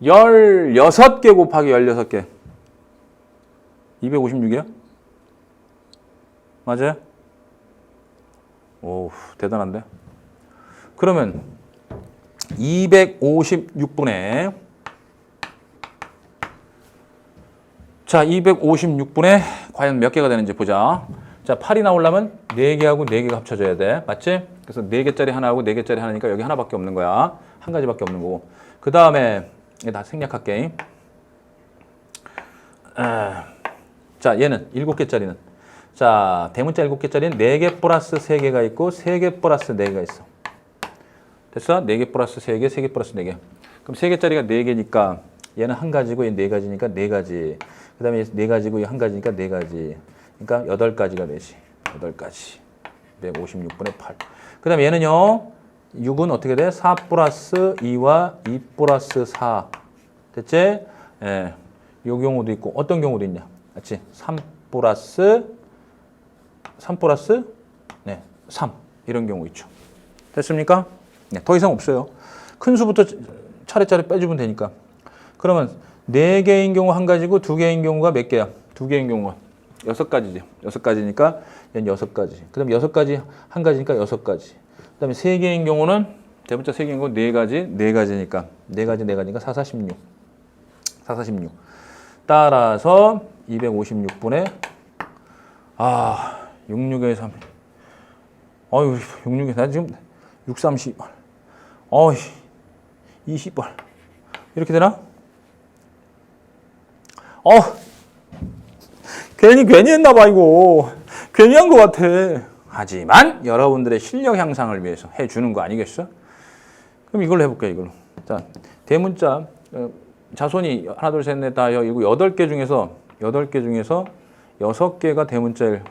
S1: 16개 곱하기 16개. 256이야? 맞아요? 오, 대단한데? 그러면 256분의 자, 256분의 과연 몇 개가 되는지 보자. 자, 8이 나오려면 4개하고 4개가 합쳐져야 돼. 맞지? 그래서 4개짜리 하나하고 4개짜리 하나니까 여기 하나밖에 없는 거야. 한 가지밖에 없는 거고. 그 다음에 다 생략할게. 자, 얘는 7개짜리는. 자, 대문자 7개짜리는 4개 플러스 3개가 있고 3개 플러스 4개가 있어. 됐어? 4개 플러스 3개, 3개 플러스 4개. 그럼 3개짜리가 4개니까 얘는 1가지고 얘는 4가지니까 4가지. 그 다음에 4가지고 얘 1가지니까 4가지. 그러니까 8가지가 되지. 8가지. 256분의 8. 그 다음에 얘는요. 6은 어떻게 돼? 4 플러스 2와 2 플러스 4. 됐지? 예. 요 경우도 있고, 어떤 경우도 있냐? 맞지? 3 플러스 네, 3. 이런 경우 있죠. 됐습니까? 네, 더 이상 없어요. 큰 수부터 차례차례 빼주면 되니까. 그러면 4개인 경우 1가지고 2개인 경우가 몇 개야? 2개인 경우가 6가지지. 6가지니까 얘는 6가지. 그 다음에 6가지 1가지니까 6가지. 그 다음에 3개인 경우는 대문자 3개인 경우 4가지, 4가지니까 4가지니까 4, 16. 4, 16. 따라서 256분의 66에 3. 어휴, 66에 나 지금 6, 30. 어이, 20번. 이렇게 되나? 괜히 했나 봐, 이거. 괜히 한 것 같아. 하지만 여러분들의 실력 향상을 위해서 해주는 거 아니겠어? 그럼 이걸로 해볼게요, 이걸로. 자, 대문자, 자손이 하나, 둘, 셋, 넷, 다, 이거 8개 중에서 6개가 대문자일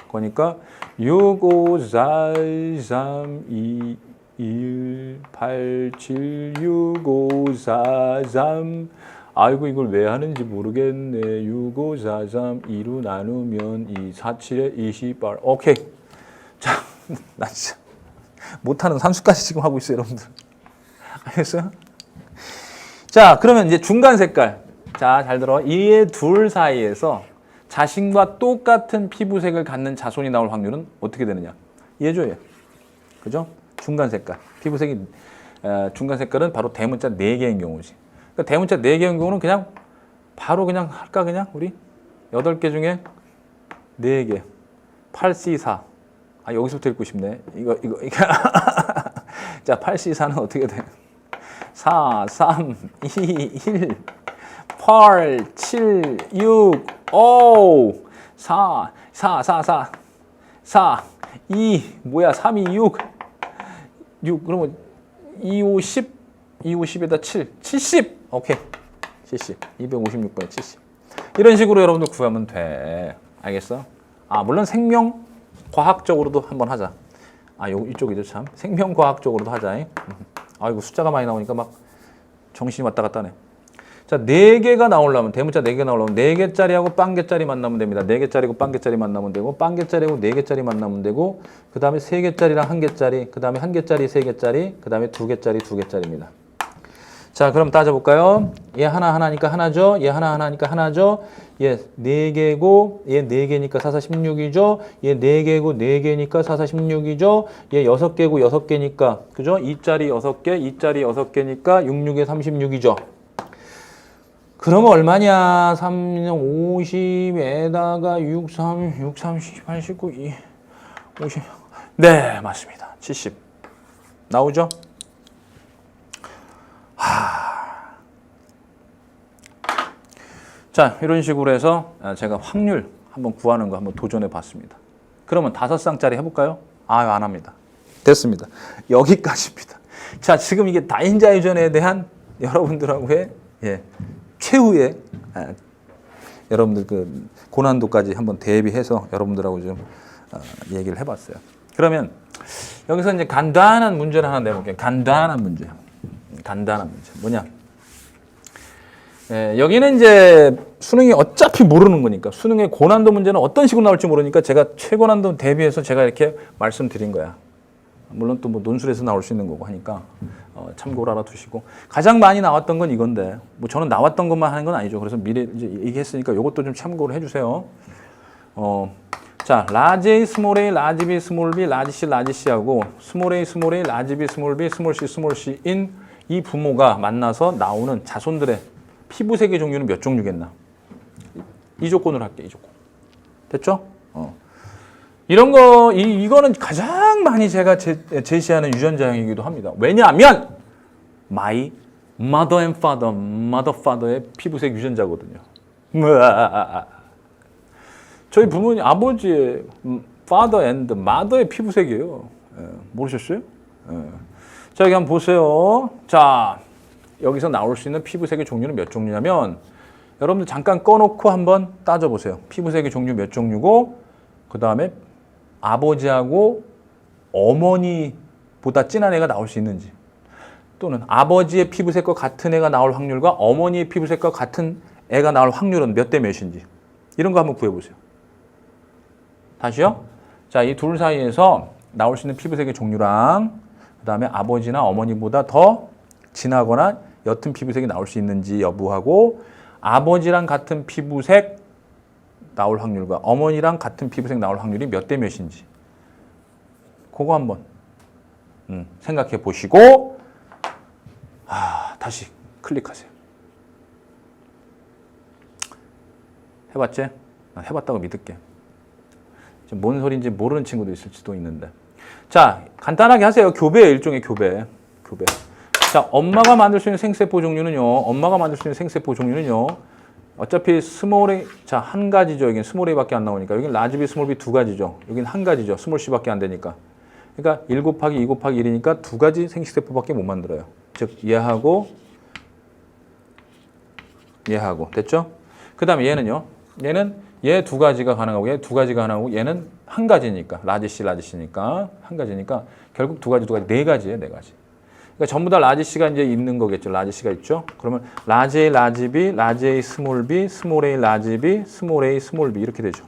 S1: 거니까 6, 5, 4, 3, 2, 1, 8, 7, 6, 5, 4, 3. 아이고, 이걸 왜 하는지 모르겠네. 6, 5, 4, 3, 2로 나누면 2, 4, 7에 28. 오케이. 자, 나 진짜 못하는 산수까지 지금 하고 있어요, 여러분들. 알겠어요? 자, 그러면 이제 중간 색깔. 자, 잘 들어. 이 둘 사이에서 자신과 똑같은 피부색을 갖는 자손이 나올 확률은 어떻게 되느냐? 얘죠, 얘. 그죠? 중간 색깔. 피부색이, 중간 색깔은 바로 대문자 4개인 경우지. 그러니까 대문자 4개인 경우는 그냥, 바로 그냥 할까, 그냥? 우리? 8개 중에 4개. 8C4. 여기서부터 읽고 싶네. 이거. 자, 8C4는 어떻게 돼? 4, 3, 2, 1, 8, 7, 6, 5, 4, 2, 뭐야, 3, 2, 6, 그러면 2, 5, 10, 2, 5, 10에다 7, 70. 오케이. 70. 256번에 70. 이런 식으로 여러분들 구하면 돼. 알겠어? 물론 생명과학적으로도 한번 하자. 이쪽이죠, 참. 생명과학적으로도 하자. 이거 숫자가 많이 나오니까 막 정신이 왔다 갔다 하네. 자, 4개가 나오려면, 대문자 4개가 나오려면 4개짜리하고 빵개짜리 만나면 됩니다. 4개짜리고 빵개짜리 만나면 되고, 빵개짜리하고 4개짜리 만나면 되고, 그 다음에 3개짜리랑 1개짜리, 그 다음에 1개짜리, 3개짜리, 그 다음에 2개짜리, 2개짜리입니다. 자, 그럼 따져볼까요? 얘 하나니까 하나죠? 얘 하나니까 하나죠? 얘 4개고, 얘 4개니까 4, 4, 16이죠? 얘 4개고, 4개니까 4, 4, 16이죠? 얘 6개고, 6개니까, 그죠? 2짜리 6개, 2짜리 6개니까 6, 6에 36이죠? 그러면 얼마냐? 3, 50에다가 6, 3, 6, 3, 18, 19, 2, 50. 네, 맞습니다. 70. 나오죠? 자, 이런 식으로 해서 제가 확률 한번 구하는 거 한번 도전해 봤습니다. 그러면 5쌍짜리 해볼까요? 안 합니다. 됐습니다. 여기까지입니다. 자, 지금 이게 다인자유전에 대한 여러분들하고의 최후의 여러분들 그 고난도까지 한번 대비해서 여러분들하고 좀 얘기를 해봤어요. 그러면 여기서 이제 간단한 문제를 하나 내볼게요. 간단한 문제. 뭐냐? 여기는 이제 수능이 어차피 모르는 거니까 수능의 고난도 문제는 어떤 식으로 나올지 모르니까 제가 최고난도 대비해서 제가 이렇게 말씀드린 거야. 물론 또 뭐 논술에서 나올 수 있는 거고 하니까 참고를 알아두시고 가장 많이 나왔던 건 이건데 뭐 저는 나왔던 것만 하는 건 아니죠. 그래서 미리 이제 얘기했으니까 이것도 좀 참고를 해주세요. 자, 라지 A, 스몰 a, 라지 B, 스몰 b, 라지 C, 라지 C하고 스몰 a, 스몰 a, 라지 B, 스몰 b, 스몰 C, 스몰 C인 이 부모가 만나서 나오는 자손들의 피부색의 종류는 몇 종류겠나? 이 조건으로 할게, 이 조건. 됐죠? 이런 거, 이거는 가장 많이 제가 제시하는 유전자형이기도 합니다. 왜냐하면, my mother and father의 피부색 유전자거든요. 저희 부모님, 아버지의 father and mother의 피부색이에요. 모르셨어요? 자, 여기 한번 보세요. 자, 여기서 나올 수 있는 피부색의 종류는 몇 종류냐면 여러분들 잠깐 꺼놓고 한번 따져보세요. 피부색의 종류 몇 종류고 그 다음에 아버지하고 어머니보다 진한 애가 나올 수 있는지 또는 아버지의 피부색과 같은 애가 나올 확률과 어머니의 피부색과 같은 애가 나올 확률은 몇 대 몇인지 이런 거 한번 구해보세요. 다시요. 자, 이 둘 사이에서 나올 수 있는 피부색의 종류랑 그 다음에 아버지나 어머니보다 더 진하거나 옅은 피부색이 나올 수 있는지 여부하고 아버지랑 같은 피부색 나올 확률과 어머니랑 같은 피부색 나올 확률이 몇 대 몇인지 그거 한번 생각해 보시고 다시 클릭하세요. 해봤지? 해봤다고 믿을게. 뭔 소리인지 모르는 친구도 있을지도 있는데 자, 간단하게 하세요. 교배예요. 일종의 교배. 자, 엄마가 만들 수 있는 생세포 종류는요. 어차피 스몰 A, 자, 한 가지죠. 여기는 스몰 A밖에 안 나오니까. 여기는 라지 B, 스몰 B 두 가지죠. 여기는 한 가지죠. 스몰 C밖에 안 되니까. 그러니까 1 곱하기 2 곱하기 1이니까 두 가지 생식세포밖에 못 만들어요. 즉, 얘하고 됐죠? 그 다음에 얘는요. 얘는 얘 두 가지가 가능하고 얘 두 가지가 가능하고 얘는 한 가지니까. 라지 C니까. 한 가지니까 결국 두 가지, 네 가지예요. 네 가지. 그러니까 전부 다 라지 C가 이제 있는 거겠죠. 라지 C가 있죠. 그러면 라지 A, 라지 B, 라지 A, 스몰 B, 스몰 A, 라지 B, 스몰 A, 스몰 B 이렇게 되죠.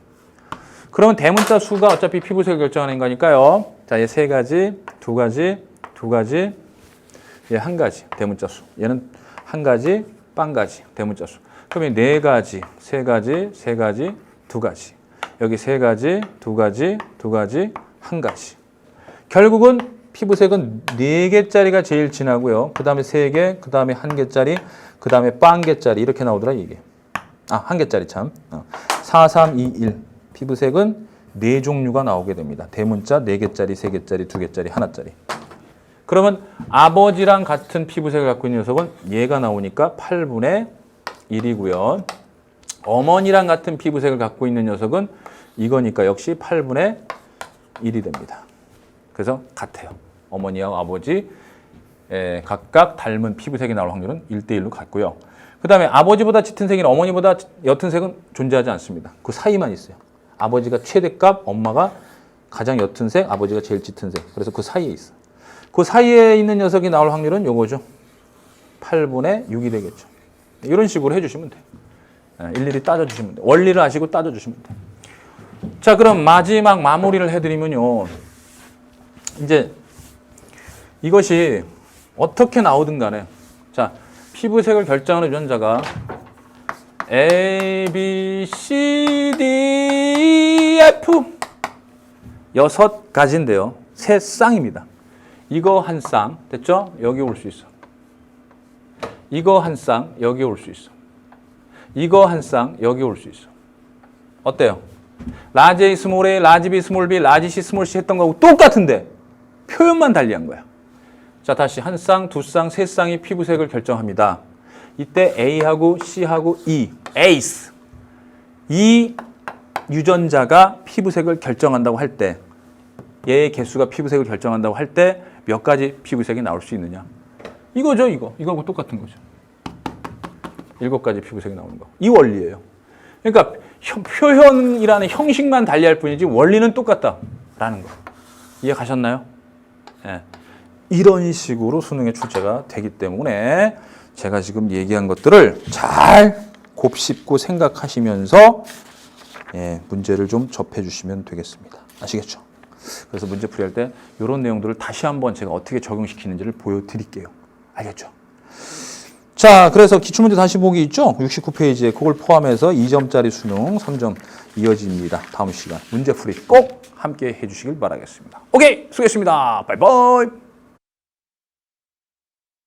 S1: 그러면 대문자 수가 어차피 피부색을 결정하는 거니까요. 자, 얘 세 가지, 두 가지, 얘 한 가지 대문자 수. 얘는 한 가지, 빵 가지 대문자 수. 그러면 네 가지, 세 가지, 두 가지. 여기 세 가지, 두 가지, 한 가지. 결국은 피부색은 4개짜리가 제일 진하고요. 그 다음에 3개, 그 다음에 1개짜리, 그 다음에 빵개짜리 이렇게 나오더라 이게. 1개짜리 참. 4, 3, 2, 1. 피부색은 4종류가 나오게 됩니다. 대문자 4개짜리, 3개짜리, 2개짜리, 하나짜리. 그러면 아버지랑 같은 피부색을 갖고 있는 녀석은 얘가 나오니까 8분의 1이고요. 어머니랑 같은 피부색을 갖고 있는 녀석은 이거니까 역시 8분의 1이 됩니다. 그래서 같아요. 어머니와 아버지 각각 닮은 피부색이 나올 확률은 1대1로 같고요. 그 다음에 아버지보다 짙은 색이나 어머니보다 옅은 색은 존재하지 않습니다. 그 사이만 있어요. 아버지가 최대값, 엄마가 가장 옅은 색, 아버지가 제일 짙은 색. 그래서 그 사이에 있어요. 그 사이에 있는 녀석이 나올 확률은 요거죠. 8분의 6이 되겠죠. 이런 식으로 해주시면 돼요. 일일이 따져주시면 돼요. 원리를 아시고 따져주시면 돼요. 자, 그럼 마지막 마무리를 해드리면요. 이제 이것이 어떻게 나오든 간에 자, 피부색을 결정하는 유전자가 A, B, C, D, F 6가지인데요. 세 쌍입니다. 이거 한 쌍, 됐죠? 여기 올 수 있어. 이거 한 쌍, 여기 올 수 있어. 이거 한 쌍, 여기 올 수 있어. 어때요? 라지 A, 스몰 A, 라지 B, 스몰 B, 라지 C, 스몰 C 했던 거하고 똑같은데 표현만 달리한 거야. 자, 다시 한 쌍, 두 쌍, 세 쌍이 피부색을 결정합니다. 이때 A하고 C하고 E, 에이스. 이 유전자가 피부색을 결정한다고 할 때, 얘의 개수가 피부색을 결정한다고 할 때 몇 가지 피부색이 나올 수 있느냐. 이거죠, 이거. 이거하고 똑같은 거죠. 7가지 피부색이 나오는 거. 이 원리예요. 그러니까 표현이라는 형식만 달리할 뿐이지 원리는 똑같다라는 거. 이해 가셨나요? 네. 이런 식으로 수능의 출제가 되기 때문에 제가 지금 얘기한 것들을 잘 곱씹고 생각하시면서 문제를 좀 접해 주시면 되겠습니다. 아시겠죠? 그래서 문제 풀이할 때 이런 내용들을 다시 한번 제가 어떻게 적용시키는지를 보여드릴게요. 알겠죠? 자, 그래서 기출문제 다시 보기 있죠? 69페이지에 그걸 포함해서 2점짜리 수능 3점 이어집니다. 다음 시간 문제 풀이 꼭 함께 해주시길 바라겠습니다. 오케이, 수고했습니다. 바이바이.